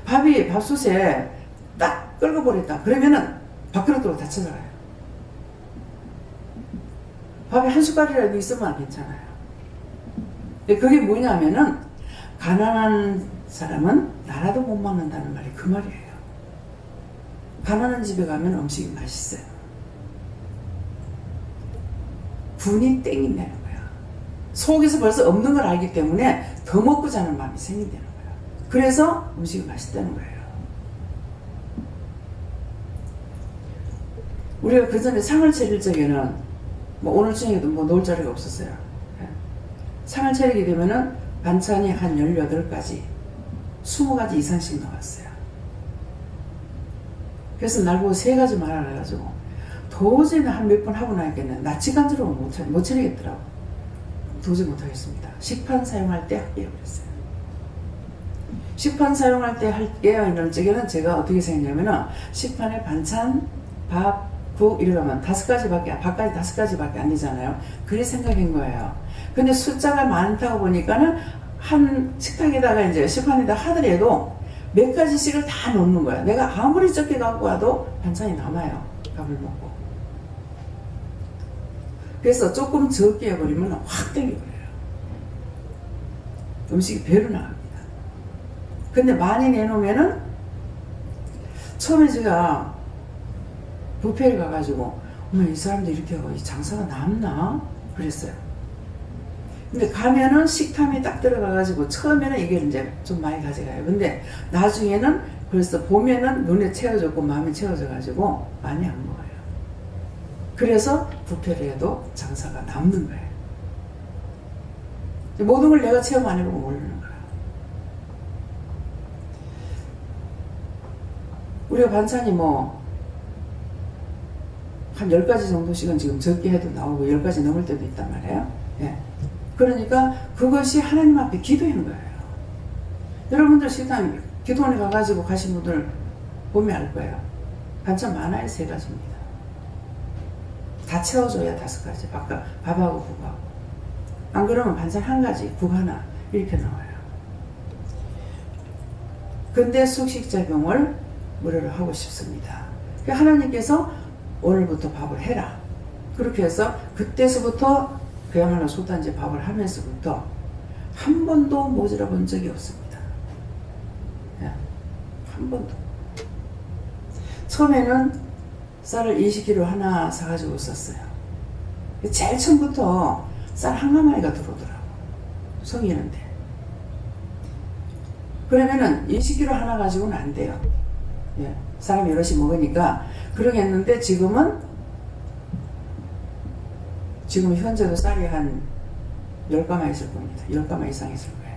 Speaker 1: 밥이 밥솥에 딱 끓고 버렸다. 그러면은 밥그릇으로 다 쳐들어가요. 밥이 한 숟갈이라도 있으면 괜찮아요. 근데 그게 뭐냐면은 가난한 사람은 나라도 못 먹는다는 말이 그 말이에요. 가난한 집에 가면 음식이 맛있어요. 분이 땡긴다는 거야. 속에서 벌써 없는 걸 알기 때문에 더 먹고자 하는 마음이 생긴다는 거야. 그래서 음식이 맛있다는 거예요. 우리가 그 전에 상을 차릴 적에는 뭐 오늘 저녁에도 뭐 놓을 자리가 없었어요. 상을 차리게 되면은 반찬이 한 18가지, 20가지 이상씩 나왔어요. 그래서 날 보고 3가지 말하라 해가지고 도저히 한 몇 번 하고 나니까 낯지간지러워 못 차리겠더라고. 도저히 못하겠습니다. 식판 사용할 때 할게요 그랬어요. 식판 사용할 때 할게요 이런 쪽에는 제가 어떻게 생각하냐면은 식판에 반찬, 밥, 국 이러면 5가지밖에, 밥까지 5가지밖에 안 되잖아요. 그게 생각인 거예요. 근데 숫자가 많다고 보니까는 한 식탁에다가 이제 식판에다 하더라도 몇 가지씩을 다 넣는 거야. 내가 아무리 적게 갖고 와도 반찬이 남아요. 밥을 먹고. 그래서 조금 적게 해버리면 확 땡겨버려요. 음식이 배로 나갑니다. 근데 많이 내놓으면은 처음에 제가 뷔페를 가가지고 어머 이 사람들 이렇게 하고 이 장사가 남나? 그랬어요. 근데 가면은 식탐이 딱 들어가가지고 처음에는 이게 이제 좀 많이 가져가요. 근데 나중에는 그래서 보면은 눈에 채워졌고 마음에 채워져가지고 많이 안 먹어요. 그래서 뷔페를 해도 장사가 남는 거예요. 모든 걸 내가 체험 안 해보고 모르는 거예요. 우리가 반찬이 뭐 한 10가지 정도씩은 지금 적게 해도 나오고 10가지 넘을 때도 있단 말이에요. 예. 그러니까 그것이 하나님 앞에 기도인 거예요. 여러분들 식당 기도원에 가가지고 가신 분들 보면 알 거예요. 반찬 많아요. 3가지입니다. 다 채워줘야 5가지. 밥하고 국하고. 안 그러면 반찬 1가지, 국 하나 이렇게 나와요. 근데 숙식작용을 무료로 하고 싶습니다. 하나님께서 오늘부터 밥을 해라. 그렇게 해서 그때서부터 그야말로 소단지 밥을 하면서부터 한 번도 모자라 본 적이 없습니다. 한 번도. 처음에는 쌀을 20kg 하나 사가지고 썼어요. 제일 처음부터 쌀 한 가마니가 들어오더라고. 성인인데. 그러면은 20kg 하나 가지고는 안 돼요. 예. 사람이 여럿이 먹으니까 그러겠는데 지금 현재도 쌀이 한 10가마 있을 겁니다. 10가마 이상 있을 거예요.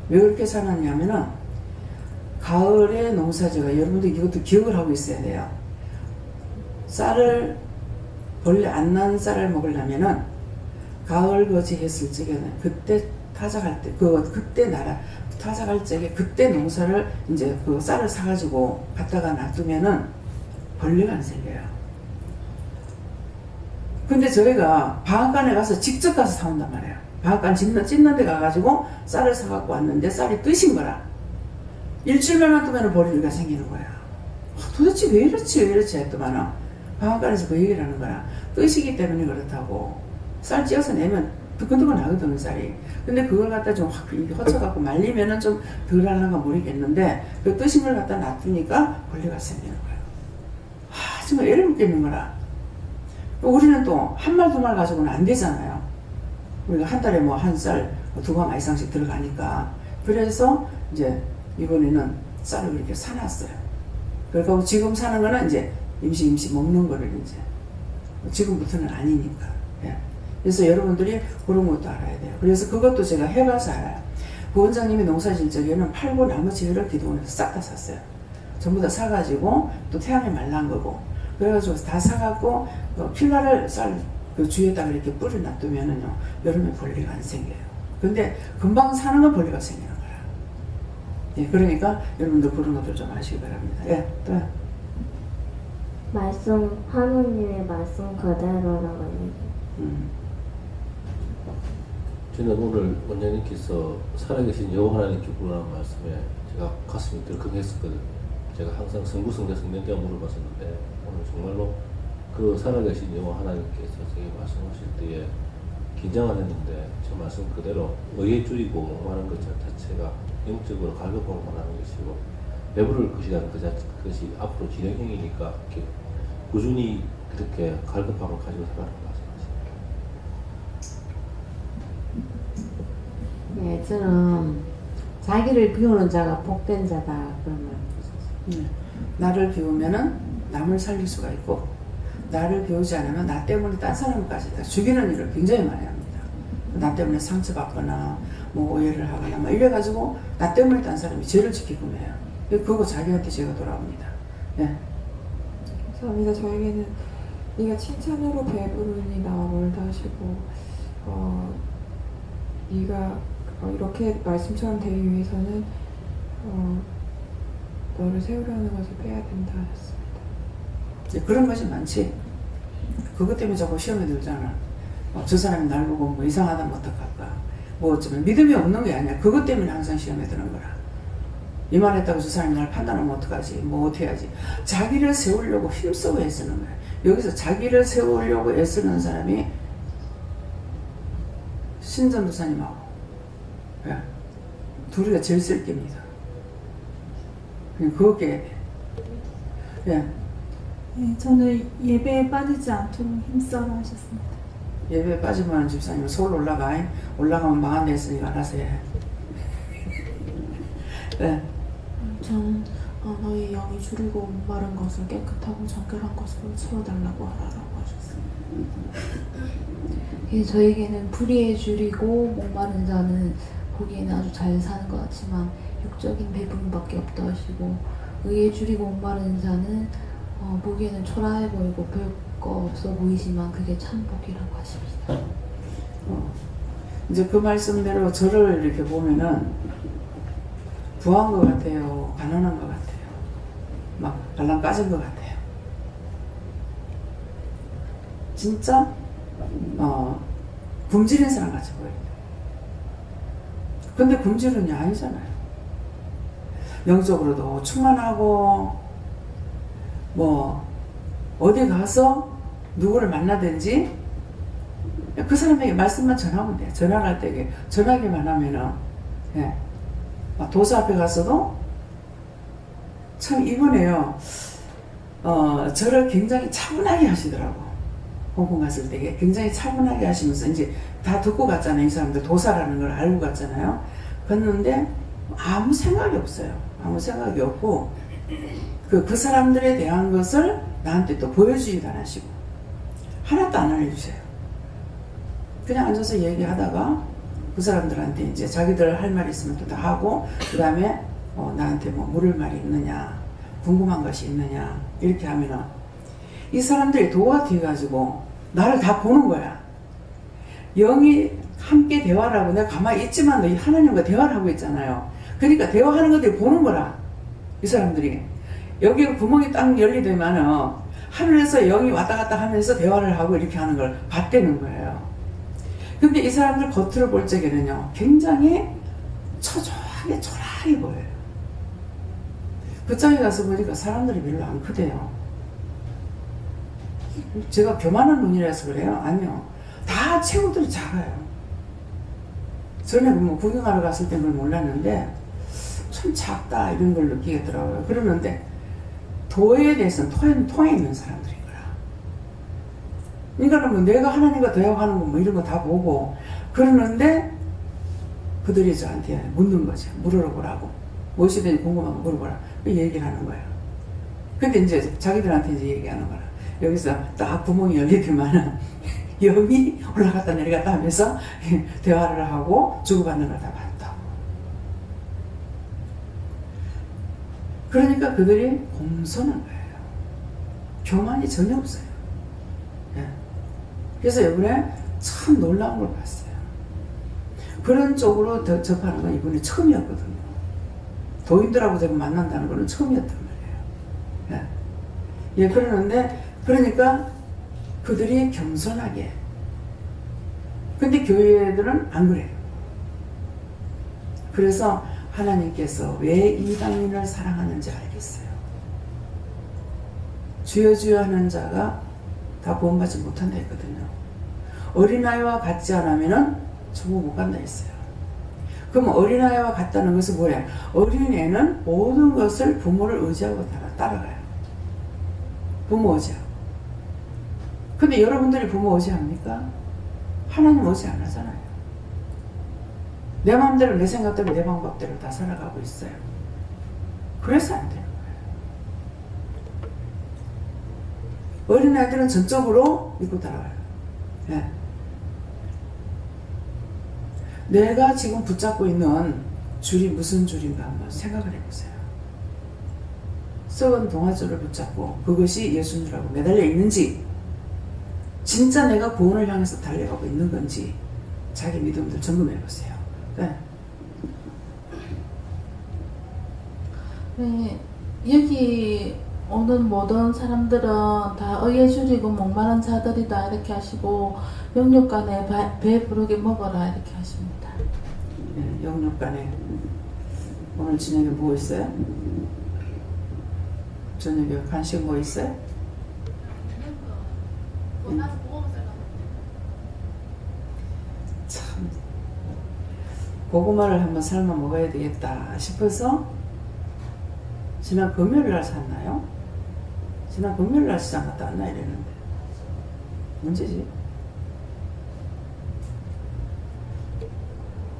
Speaker 1: 왜 그렇게 사놨냐면은 가을에 농사지가 여러분들 이것도 기억을 하고 있어야 돼요. 쌀을 벌레 안 난 쌀을 먹으려면은 가을 거지 했을 적에는 그때 타작할 때 그때 타작할 적에 그때 농사를 이제 그 쌀을 사가지고 갖다가 놔두면은 벌레가 안 생겨요. 근데 저희가 방앗간에 가서 직접 가서 사온단 말이에요. 방앗간 찢는 데 가가지고 쌀을 사갖고 왔는데 쌀이 뜨신 거라. 일주일만 놔두면 벌레가 생기는 거야. 도대체 왜 이렇지 했더만은 방앗간에서 그 얘기를 하는 거야. 뜨시기 때문에 그렇다고. 쌀 찌어서 내면 뜨끈뜨끈 하거든요, 쌀이. 근데 그걸 갖다 좀 허쳐갖고 말리면은 좀 덜 하는가 모르겠는데, 그 뜨신 걸 갖다 놔두니까 벌레가 생기는 거예요. 정말 애를 먹겠는 거라. 우리는 또 한 말 두 말 가지고는 안 되잖아요. 우리가 한 달에 뭐 한 쌀 2가마 이상씩 들어가니까. 그래서 이제 이번에는 쌀을 그렇게 사놨어요. 그리고 지금 사는 거는 이제 임시 먹는 거를 이제 지금부터는 아니니까. 예. 그래서 여러분들이 그런 것도 알아야 돼요. 그래서 그것도 제가 해봐서 알아요. 부원장님이 농사 질 적에는 팔고 나머지 회를 기도원에서 싹 다 샀어요. 전부 다 사가지고 또 태양에 말란 거고. 그래가지고 다 사갖고 필라를 쌀 그 주위에다가 이렇게 뿌려 놔두면은요 여름에 벌레가 안 생겨요. 근데 금방 사는 건 벌레가 생기는 거야. 예, 그러니까 여러분들 그런 것들 좀 아시기 바랍니다. 예, 또.
Speaker 5: 말씀, 하느님의 말씀 그대로라고 얘기해요.
Speaker 6: 저는 오늘 원장님께서 살아계신 여호와 하나님께 부르라는 말씀에 제가 가슴이 덜컹했었거든요. 제가 항상 성부성자 성령자 물어봤었는데 오늘 정말로 그 살아계신 여호와 하나님께서 제게 말씀하실 때에 긴장을 했는데 저 말씀 그대로 의에 줄이고 목마른 것 자체가 영적으로 갈급하고만 하는 것이고 배부를 것이라는 그것이 앞으로 진행형이니까 이렇게 꾸준히 그렇게 갈급함을 가지고 살아가는 말씀하십니다.
Speaker 7: 네, 저는 자기를 비우는 자가 복된 자다 그런 말 있었어요.
Speaker 1: 나를 비우면은 남을 살릴 수가 있고 나를 비우지 않으면 나 때문에 딴 사람까지 다 죽이는 일을 굉장히 많이 합니다. 나 때문에 상처받거나 뭐 오해를 하거나 막 이래가지고 나 때문에 딴 사람이 죄를 지키고 해요. 그거 자기한테 죄가 돌아옵니다. 예.
Speaker 8: 감사합니다. 저에게는 네가 칭찬으로 배부르니 나와 멀다 하시고 네가 이렇게 말씀처럼 되기 위해서는 너를 세우려는 것을 빼야 된다 하셨습니다.
Speaker 1: 그런 것이 많지. 그것 때문에 자꾸 시험에 들잖아. 저 사람이 날 보고 뭐 이상하다면 어떡할까. 뭐 어쩌면 믿음이 없는 게 아니야. 그것 때문에 항상 시험에 드는 거라. 이만했다고 저 사람이 날 판단하면 어떡하지. 뭐 어떻게 하지. 자기를 세우려고 힘쓰고 애쓰는 거야. 여기서 자기를 세우려고 애쓰는 사람이 신전도사님하고 둘이가 제일 쓸 겁니다. 그거 깨야 돼. 예.
Speaker 9: 네, 저는 예배에 빠지지 않도록 힘써라 하셨습니다.
Speaker 1: 예배에 빠지면 집사님 서울 올라가면 망한 데 있으니까 알아서 해. 네.
Speaker 10: 저는 너희 영이 줄이고 목마른 것을 깨끗하고 정결한 것으로 채워달라고 하라고 하셨습니다.
Speaker 4: 예, 저에게는 불의에 줄이고 목마른 자는 보기에는 아주 잘 사는 것 같지만 육적인 배부름밖에 없다 하시고, 의에 줄이고 목마른 자는 보기에는 초라해 보이고 별거 없어 보이지만 그게 참 복이라고 하십니다.
Speaker 1: 이제 그 말씀대로 저를 이렇게 보면은 부한 것 같아요, 가난한 것 같아요, 막 발랑 까진 것 같아요. 진짜 굶주린 사람 같이 보여요. 근데 굶주린이 아니잖아요. 영적으로도 충만하고 뭐 어디 가서 누구를 만나든지 그 사람에게 말씀만 전하면 돼요. 전화할 때 전하기만 하면은 예. 도사 앞에 가서도 참 이번에요. 저를 굉장히 차분하게 하시더라고. 홍콩 갔을 때 굉장히 차분하게 하시면서 이제 다 듣고 갔잖아요. 이 사람들 도사라는 걸 알고 갔잖아요. 갔는데 아무 생각이 없어요. 아무 생각이 없고 그 사람들에 대한 것을 나한테 또 보여주지도 않으시고 하나도 안 알려주세요. 그냥 앉아서 얘기하다가 그 사람들한테 이제 자기들 할 말 있으면 또 다 하고 그 다음에 나한테 뭐 물을 말이 있느냐, 궁금한 것이 있느냐 이렇게 하면은 이 사람들이 도가 돼가지고 나를 다 보는 거야. 영이 함께 대화를 하고 내가 가만히 있지만 너 하나님과 대화를 하고 있잖아요. 그러니까 대화하는 것들이 보는 거라. 이 사람들이 여기 구멍이 딱 열리되면은 하늘에서 영이 왔다 갔다 하면서 대화를 하고 이렇게 하는 걸 봤다는 거예요. 근데 이 사람들 겉으로 볼 적에는요 굉장히 초조하게 초라하게 보여요. 그쪽에 가서 보니까 사람들이 별로 안 크대요. 제가 교만한 눈이라서 그래요? 아니요. 다 체구들이 작아요. 전에 뭐 구경하러 갔을 때 그걸 몰랐는데 참 작다 이런 걸 느끼겠더라고요. 그러는데 도에 대해서는 통해 있는 사람들인 거야. 그러니까 뭐 내가 하나님과 대화하는 거 뭐 이런 거 다 보고 그러는데 그들이 저한테 묻는 거죠. 물어보라고. 무엇이든지 궁금한 거 물어보라. 그 얘기를 하는 거예요. 근데 이제 자기들한테 이제 얘기하는 거라. 여기서 딱 구멍이 열리더만은 영이 올라갔다 내려갔다 하면서 대화를 하고 주고받는 걸 다 봤다고. 그러니까 그들이 공손한 거예요. 교만이 전혀 없어요. 예. 그래서 이번에 참 놀라운 걸 봤어요. 그런 쪽으로 접하는 건 이번에 처음이었거든요. 도인들하고 제가 만난다는 거는 처음이었단 말이에요. 예. 예, 그러는데 그러니까 그들이 겸손하게. 근데 교회들은 안 그래요. 그래서 하나님께서 왜 이방인을 사랑하는지 알겠어요. 주여 주여 하는 자가 다 구원받지 못한다 했거든요. 어린아이와 같지 않으면 천국 못 간다 했어요. 그럼 어린아이와 같다는 것은 뭐예요? 어린애는 모든 것을 부모를 의지하고 따라가요. 부모 의지하고. 근데 여러분들이 부모 의지합니까? 하나님 의지 안 하잖아요. 내 마음대로 내 생각대로 내 방법대로 다 살아가고 있어요. 그래서 안 되는 거예요. 어린아이들은 전적으로 믿고 따라가요. 예. 내가 지금 붙잡고 있는 줄이 무슨 줄인가 한번 생각을 해보세요. 썩은 동아줄을 붙잡고 그것이 예수님이라고 매달려 있는지, 진짜 내가 구원을 향해서 달려가고 있는 건지 자기 믿음들 점검해 보세요. 네.
Speaker 4: 네, 여기 오는 모든 사람들은 다 의에 줄이고 목마른 자들이다 이렇게 하시고 영육간에 배 부르게 먹어라 이렇게 하십니다.
Speaker 1: 네, 영육간에 오늘 저녁에 뭐 있어요? 저녁에 간식 뭐 있어요? 참 고구마를 한번 삶아 먹어야 되겠다 싶어서 지난 금요일날 샀나요? 지난 금요일날 시장 갔다 왔나 이랬는데 언제지?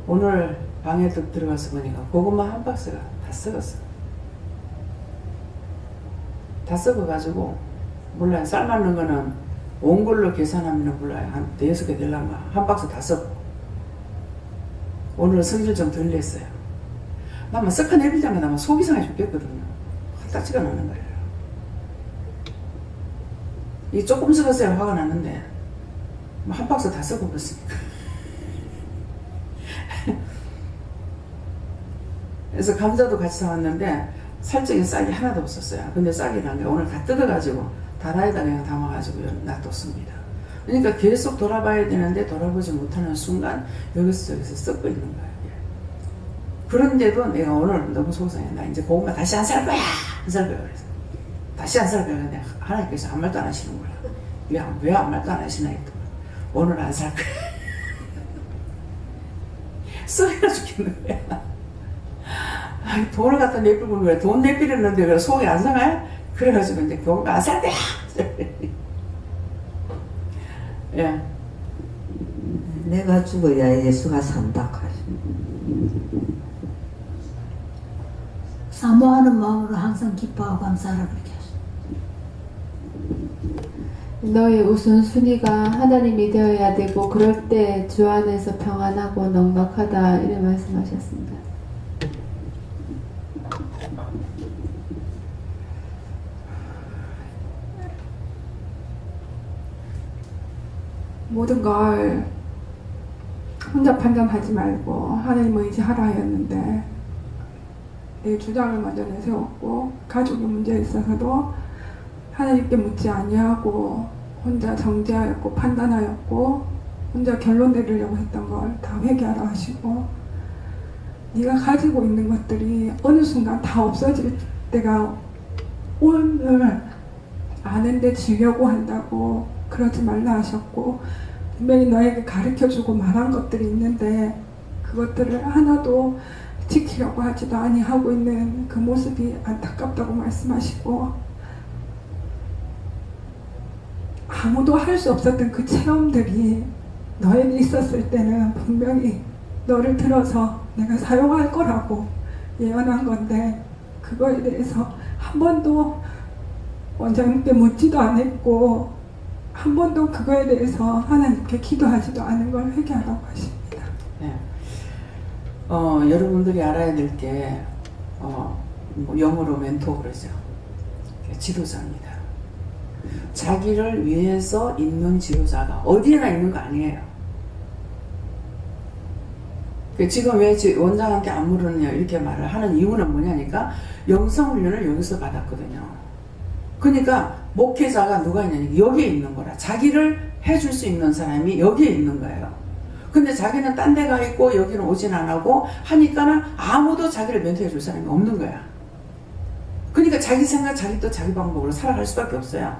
Speaker 1: 오늘 방에 딱 들어가서 보니까 고구마 한 박스가 다 썩었어. 다 썩어가지고 몰라요. 삶아놓은 거는 온 걸로 계산하면 몰라요. 한 6개 될란가. 한 박스 다 썩고. 오늘은 성질 좀 덜 냈어요. 나만 썩한 애비장에 나만 속이 상해 죽겠거든요. 딱지가 나는 거예요. 이 조금 썩었어야 화가 났는데 한 박스 다 썩어버렸으니까. 그래서 감자도 같이 사왔는데 살짝의 싹이 하나도 없었어요. 근데 싹이 난 게 오늘 다 뜯어가지고 다라에다 그냥 담아가지고 놔뒀습니다. 그러니까 계속 돌아봐야 되는데 돌아보지 못하는 순간 여기서 저기서 썩고 있는 거예요. 그런데도 내가 오늘 너무 속상해. 나 이제 고구마 다시 안 살 거야. 안 살 거야. 그래서 다시 안 살 거야. 근데 하나님께서 아무 말도 안 하시는 거야. 왜 아무 말도 안 하시나 했더니 오늘 안 살 거야. 썩어 죽겠는 거야. 아니, 돈을 갖다 내빌고 그래. 돈 내빌었는데 그래 속이 안 상해? 그래가지고 이제 고구마 안 살 거야. 예.
Speaker 11: 내가 죽어야 예수가 산다 하십니다.
Speaker 3: 사모하는 마음으로 항상 기뻐하고 감사하라 그렇게 하십니다.
Speaker 10: 너의 우선순위가 하나님이 되어야 되고 그럴 때 주 안에서 평안하고 넉넉하다 이렇게 말씀하셨습니다.
Speaker 8: 모든 걸 혼자 판단하지 말고 하나님 의지하라 하였는데 내 주장을 먼저 내세웠고 가족의 문제에 있어서도 하나님께 묻지 아니하고 혼자 정죄하였고 판단하였고 혼자 결론 내리려고 했던 걸 다 회개하라 하시고 네가 가지고 있는 것들이 어느 순간 다 없어질 때가 오늘 아는데 지려고 한다고 그러지 말라 하셨고 분명히 너에게 가르쳐주고 말한 것들이 있는데 그것들을 하나도 지키려고 하지도 아니하고 있는 그 모습이 안타깝다고 말씀하시고 아무도 할 수 없었던 그 체험들이 너에게 있었을 때는 분명히 너를 들어서 내가 사용할 거라고 예언한 건데 그거에 대해서 한 번도 원장님께 묻지도 않았고 한 번도 그거에 대해서 하나님께 기도하지도 않은 걸 회개하라고 하십니다.
Speaker 1: 네. 여러분들이 알아야 될 게 뭐 영어로 멘토 그러죠. 지도자입니다. 자기를 위해서 있는 지도자가 어디에나 있는 거 아니에요. 지금 왜 원장한테 안 물었냐 이렇게 말을 하는 이유는 뭐냐니까 영성훈련을 여기서 받았거든요. 그러니까 목회자가 누가 있냐니까 여기에 있는 거라. 자기를 해줄 수 있는 사람이 여기에 있는 거예요. 근데 자기는 딴 데 가 있고 여기는 오진 안 하고 하니까는 아무도 자기를 멘토해 줄 사람이 없는 거야. 그러니까 자기 생각, 자기 또 자기 방법으로 살아갈 수밖에 없어요.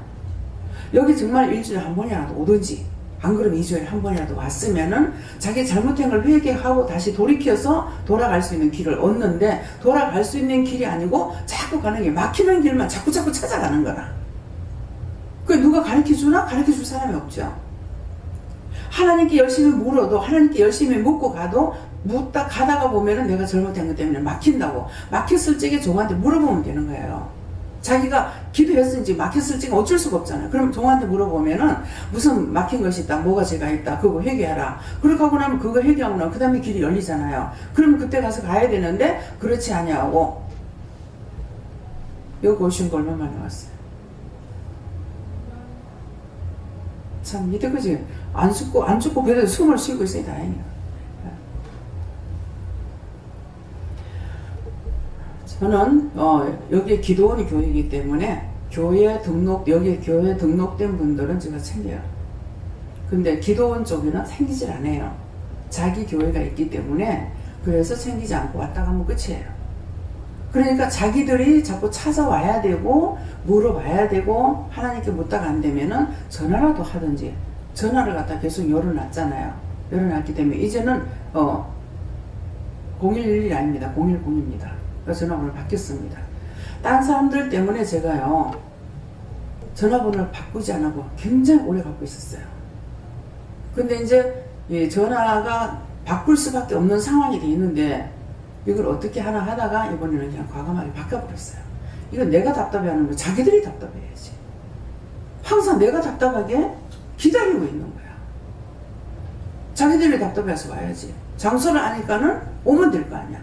Speaker 1: 여기 정말 일주일에 한 번이라도 오든지 안 그러면 2주일에 한 번이라도 왔으면은 자기 잘못한 걸 회개하고 다시 돌이켜서 돌아갈 수 있는 길을 얻는데 돌아갈 수 있는 길이 아니고 자꾸 가는 게 막히는 길만 자꾸 찾아가는 거라. 그 누가 가르쳐주나? 가르쳐줄 사람이 없죠. 하나님께 열심히 물어도 하나님께 열심히 묻고 가도 묻다 가다가 보면은 내가 잘못한 것 때문에 막힌다고 막혔을 적에 종한테 물어보면 되는 거예요. 자기가 기도했을지 막혔을지가 어쩔 수가 없잖아요. 그럼 종한테 물어보면은 무슨 막힌 것이 있다, 뭐가 죄가 있다, 그거 회개하라. 그렇게 하고 나면 그거 회개하고 나면 그 다음에 길이 열리잖아요. 그러면 그때 가서 가야 되는데 그렇지 아니하고 여기 오신 거 얼마만에 왔어요? 참 믿어 그지? 안 죽고 그래도 숨을 쉬고 있으니 다행이야. 저는 여기 기도원 교회이기 때문에 여기 교회 등록된 분들은 제가 챙겨요. 근데 기도원 쪽에는 챙기질 않아요. 자기 교회가 있기 때문에 그래서 챙기지 않고 왔다 가면 끝이에요. 그러니까 자기들이 자꾸 찾아와야 되고 물어봐야 되고 하나님께 묻다가 안 되면은 전화라도 하든지, 전화를 갖다 계속 열어놨잖아요. 열어놨기 때문에 이제는 0111이 아닙니다. 010입니다. 전화번호를 바뀌었습니다. 딴 사람들 때문에 제가요 전화번호를 바꾸지 않고 굉장히 오래 갖고 있었어요. 근데 이제 전화가 바꿀 수밖에 없는 상황이 돼 있는데 이걸 어떻게 하나 하다가 이번에는 그냥 과감하게 바꿔버렸어요. 이건 내가 답답해하는 거, 자기들이 답답해야지. 항상 내가 답답하게 기다리고 있는 거야. 자기들이 답답해서 와야지. 장소를 아니까는 오면 될 거 아니야.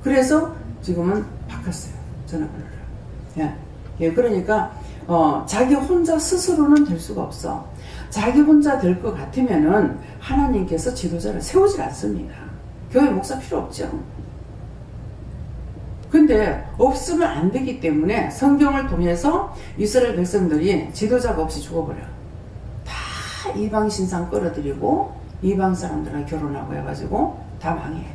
Speaker 1: 그래서 지금은 바꿨어요. 전화번호를. 예, 그러니까 자기 혼자 스스로는 될 수가 없어. 자기 혼자 될 것 같으면은 하나님께서 지도자를 세우질 않습니다. 교회 목사 필요 없죠. 근데 없으면 안 되기 때문에 성경을 통해서 이스라엘 백성들이 지도자가 없이 죽어버려. 다 이방 신상 끌어들이고 이방 사람들과 결혼하고 해가지고 다 망해.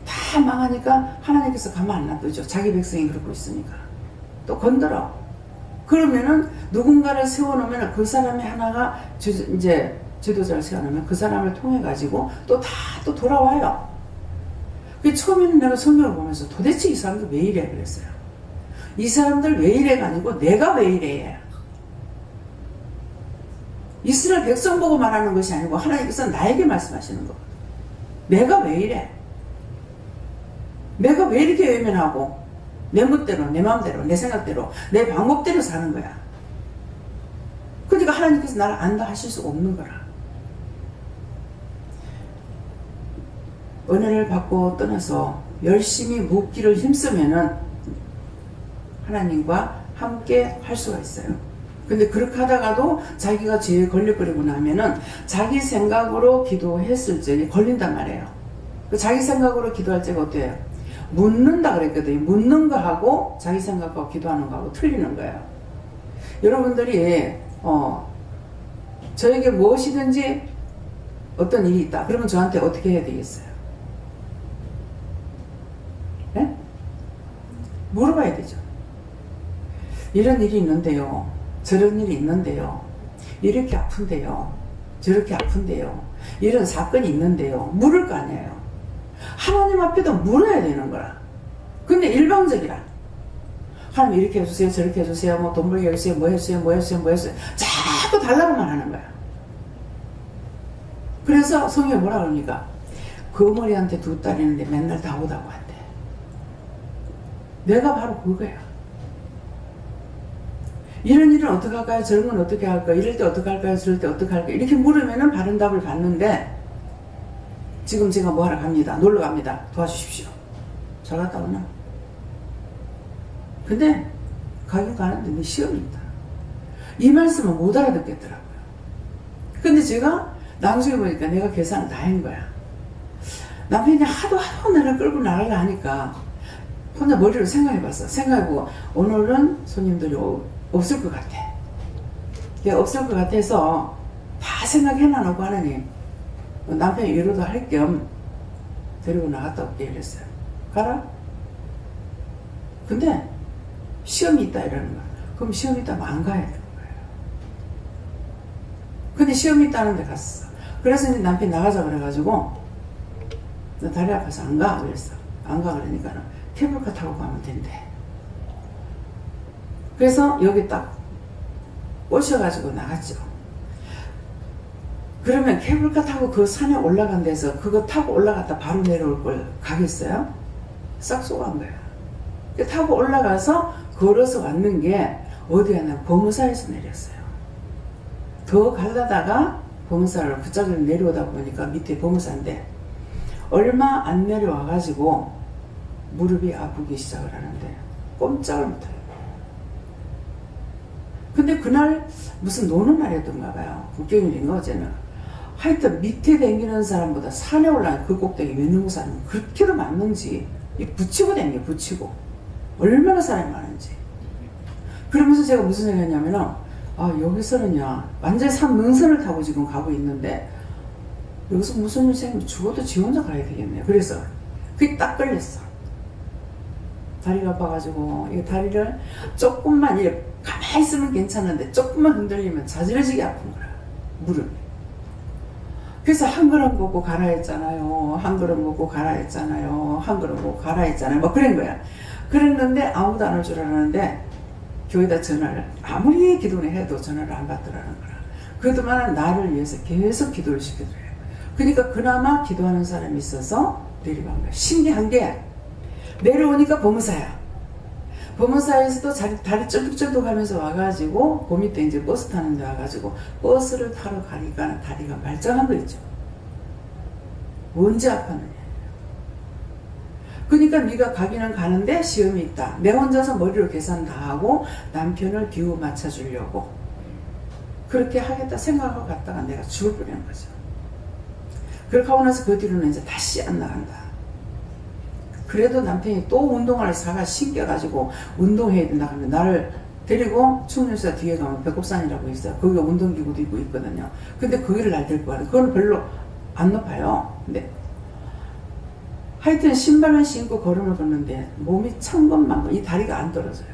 Speaker 1: 다 망하니까 하나님께서 가만 안 놔두죠. 자기 백성이 그러고 있으니까. 또 건드려. 그러면은 누군가를 세워놓으면 그 사람이 하나가 이제 지도자를 세워놓으면 그 사람을 통해 가지고 또 다 또 돌아와요. 그 처음에는 내가 성경을 보면서 도대체 이 사람들 왜 이래 그랬어요. 이 사람들 왜 이래가 아니고 내가 왜 이래. 이스라엘 백성 보고 말하는 것이 아니고 하나님께서 나에게 말씀하시는 거거든. 내가 왜 이래. 내가 왜 이렇게 외면하고 내 멋대로, 내 마음대로, 내 생각대로, 내 방법대로 사는 거야. 그러니까 하나님께서 나를 안다 하실 수 없는 거라. 은혜를 받고 떠나서 열심히 묵기를 힘쓰면은 하나님과 함께 할 수가 있어요. 근데 그렇게 하다가도 자기가 죄에 걸려버리고 나면은 자기 생각으로 기도했을 적에 걸린단 말이에요. 자기 생각으로 기도할 적에 어때요? 묻는다 그랬거든요. 묻는 거하고 자기 생각하고 기도하는 거하고 틀리는 거예요. 여러분들이 저에게 무엇이든지 어떤 일이 있다. 그러면 저한테 어떻게 해야 되겠어요? 네? 물어봐야 되죠. 이런 일이 있는데요. 저런 일이 있는데요. 이렇게 아픈데요. 저렇게 아픈데요. 이런 사건이 있는데요. 물을 거 아니에요. 하나님 앞에도 물어야 되는 거라. 근데 일방적이라. 하나님 이렇게 해주세요. 저렇게 해주세요. 뭐 돈 벌게 해주세요. 뭐 해주세요. 뭐 해주세요. 뭐 해주세요. 자꾸 달라고만 하는 거야. 그래서 성경에 뭐라 그럽니까? 그 머리한테 두 딸 있는데 맨날 다 오다고 한대. 내가 바로 그거야. 이런 일은 어떻게 할까요? 저런 건 어떻게 할까요? 이럴 때 어떻게 할까요? 저럴 때 어떻게 할까요? 이렇게 물으면은 바른 답을 받는데 지금 제가 뭐 하러 갑니다. 놀러 갑니다. 도와주십시오. 잘 갔다 오나? 근데 가긴 가는데 내 시험이 있다. 이 말씀을 못 알아듣겠더라고요. 근데 제가 나중에 보니까 내가 계산을 다 한 거야. 남편이 하도 나를 끌고 나가려 하니까 혼자 머리로 생각해봤어. 생각해보고 오늘은 손님들이 없을 것 같아. 없을 것 같아서 다 생각해놔놓고 하느니 남편이 위로도 할 겸 데리고 나갔다 올게 이랬어요. 가라? 근데 시험이 있다 이러는 거야. 그럼 시험이 있다면 안 가야 되는 거예요. 근데 시험이 있다는 데 갔어. 그래서 이제 남편이 나가자 그래가지고 나 다리 아파서 안 가 그랬어. 안 가 그러니까 케이블카 타고 가면 된대. 그래서 여기 딱 오셔가지고 나갔죠. 그러면 케이블카 타고 그 산에 올라간 데서 그거 타고 올라갔다 바로 내려올 걸 가겠어요? 싹 쏘간 거야. 타고 올라가서 걸어서 왔는 게 어디야? 범사에서 내렸어요. 더 가려다가 범사를 붙잡고 내려오다 보니까 밑에 범사인데 얼마 안 내려와가지고 무릎이 아프기 시작을 하는데 꼼짝을 못해요. 근데 그날 무슨 노는 날이었던가 봐요. 국경일인가 어제는. 하여튼 밑에 댕기는 사람보다 산에 올라간 그 꼭대기 외는 사람은 그렇게도 많은지 붙이고 댕겨 붙이고 얼마나 사람이 많은지. 그러면서 제가 무슨 생각했냐면은 여기서는요 완전 산 능선을 타고 지금 가고 있는데 여기서 무슨 일 생기면 죽어도 지 혼자 가야 되겠네요. 그래서 그게 딱 걸렸어. 다리가 아파가지고 이 다리를 조금만 이렇게 가만히 있으면 괜찮은데 조금만 흔들리면 자지러지게 아픈 거야. 무릎이. 그래서 한 걸음 걷고 가라 했잖아요. 한 걸음 걷고 가라 했잖아요. 한 걸음 걷고 가라 했잖아요. 뭐 그런 거야. 그랬는데 아무도 안 올 줄 알았는데 교회에다 전화를 아무리 기도를 해도 전화를 안 받더라는 거야. 그동안 나를 위해서 계속 기도를 시켜줘요. 그러니까 그나마 기도하는 사람이 있어서 내려간 거야. 신기한 게 내려오니까 범사야. 범사에서도 다리 쩔뚝쩔뚝 하면서 와가지고 그 밑에 이제 버스 타는 데 와가지고 버스를 타러 가니까 다리가 말짱한 거 있죠. 언제 아팠느냐. 그러니까 네가 가기는 가는데 시험이 있다. 내 혼자서 머리로 계산 다 하고 남편을 비유 맞춰주려고 그렇게 하겠다 생각하고 갔다가 내가 죽을 뻔한 거죠. 그렇게 하고 나서 그 뒤로는 이제 다시 안 나간다. 그래도 남편이 또 운동화를 사가 신겨가지고 운동해야 된다 하면 나를 데리고 충렬사 뒤에 가면 백곡산이라고 있어요. 거기가 운동기구도 있고 있거든요. 근데 거기를 날 데리고 가는 그건 별로 안 높아요. 근데 하여튼 신발을 신고 걸음을 걷는데 몸이 천번만번 이 다리가 안 떨어져요.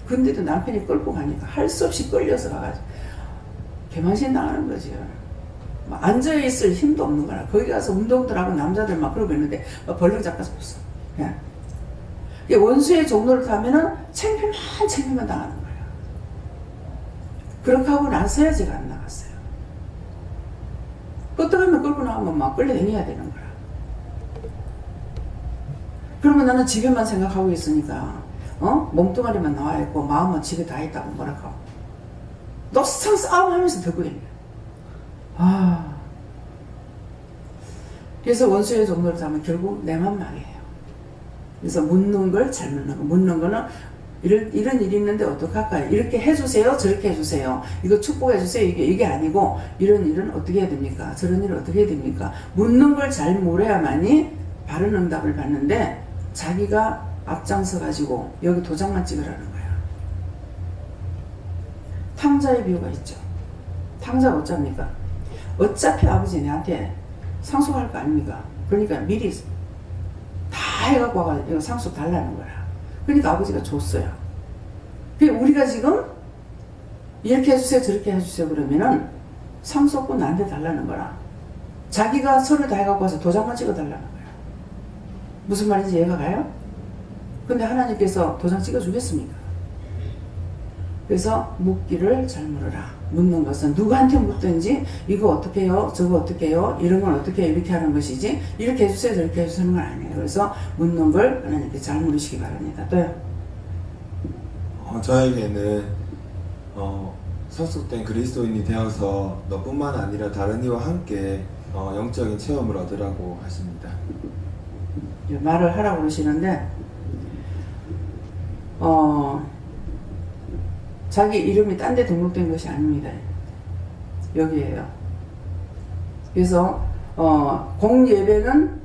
Speaker 1: 근데도 남편이 끌고 가니까 할 수 없이 끌려서 가가지고 개만신 나가는 거죠. 앉아있을 힘도 없는 거라. 거기 가서 운동들하고 남자들 막 그러고 있는데 벌렁 잡아서 없어. 원수의 종로를 타면은 챙피만 당하는 거예요. 그렇게 하고 나서야 제가 안 나갔어요. 어떻게 하면 끌고 나가면 막 끌려다녀야 되는 거야. 그러면 나는 집에만 생각하고 있으니까 몸뚱아리만 나와 있고 마음은 집에 다 있다고 뭐랄까 노상 싸움하면서 듣고 있는 거야. 그래서 원수의 종로를 타면 결국 내만 망해요. 그래서 묻는 걸 잘 묻는 거. 묻는 거는 이런 일이 있는데 어떡할까요? 이렇게 해주세요. 저렇게 해주세요. 이거 축복해주세요. 이게 아니고 이런 일은 어떻게 해야 됩니까? 저런 일은 어떻게 해야 됩니까? 묻는 걸 잘 물어야만이 바른 응답을 받는데 자기가 앞장서 가지고 여기 도장만 찍으라는 거야. 탕자의 비유가 있죠. 탕자가 어쩝니까? 어차피 아버지 내한테 상속할 거 아닙니까? 그러니까 미리 다 해갖고 와가지고 상속 달라는 거야. 그러니까 아버지가 줬어요. 우리가 지금 이렇게 해주세요 저렇게 해주세요 그러면은 상속은 나한테 달라는 거라. 자기가 서류 다 해갖고 와서 도장만 찍어달라는 거야. 무슨 말인지 이해가 가요? 근데 하나님께서 도장 찍어주겠습니까? 그래서 묻기를 잘 물어라. 묻는 것은 누구한테 묻든지 이거 어떻게 해요? 저거 어떻게 해요? 이런 건 어떻게 해요? 이렇게 하는 것이지 이렇게 해주세요 저렇게 해주세요 하는 건 아니에요. 그래서 묻는 걸 하나님께 잘 물으시기 바랍니다. 또요?
Speaker 12: 저에게는 성숙된 그리스도인이 되어서 너뿐만 아니라 다른 이와 함께 영적인 체험을 얻으라고 하십니다.
Speaker 1: 말을 하라고 그러시는데 자기 이름이 딴 데 등록된 것이 아닙니다. 여기에요. 그래서 공예배는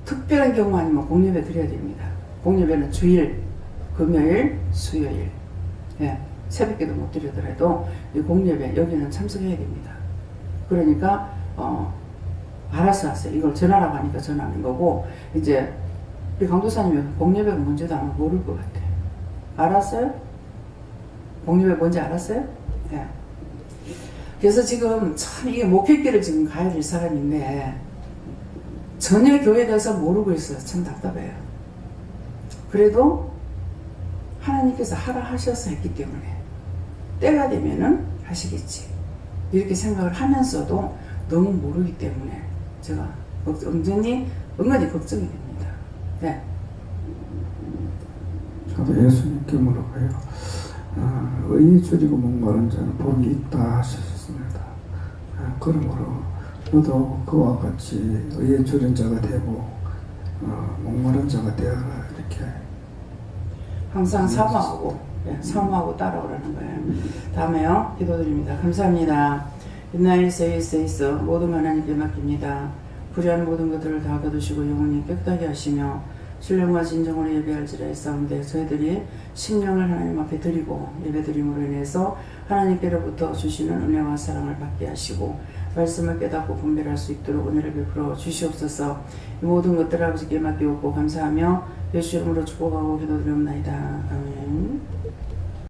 Speaker 1: 특별한 경우 아니면 공예배 드려야 됩니다. 공예배는 주일, 금요일, 수요일 새벽에도 못 드리더라도 이 공예배 여기는 참석해야 됩니다. 그러니까 알아서 하세요. 이걸 전화라고 하니까 전화하는 거고 이제 우리 강도사님이 공예배가 뭔지도 아마 모를 것 같아요. 알았어요? 공예배 뭔지 알았어요? 네. 그래서 지금 참 이게 목회길을 지금 가야 될 사람인데 전혀 교회에 대해서 모르고 있어요. 참 답답해요. 그래도 하나님께서 하라 하셔서 했기 때문에 때가 되면은 하시겠지 이렇게 생각을 하면서도 너무 모르기 때문에 제가 은근히 걱정이 됩니다. 네.
Speaker 13: 저도 예수님께 물어봐요. 의에 줄이고 목마른 자는 복이 있다 하셨습니다. 그러므로 너도 그와 같이 의에 줄인 자가 되고 목마른 자가 되어라 이렇게
Speaker 1: 항상 사모하고 사모하고 따라오라는 거예요. 다음에요. 기도드립니다. 감사합니다. 빛나에서 있어 모든 하나님께 맡깁니다. 불의한 모든 것들을 다 거두시고 영혼이 깨끗하게 하시며 신령과 진정으로 예배할지라 했사온데 저희들이 심령을 하나님 앞에 드리고 예배드림으로 인해서 하나님께로부터 주시는 은혜와 사랑을 받게 하시고 말씀을 깨닫고 분별할 수 있도록 은혜를 베풀어 주시옵소서. 이 모든 것들을 아버지께 맡기옵고 감사하며 예수 이름으로 축복하고 기도드리옵나이다. 아멘.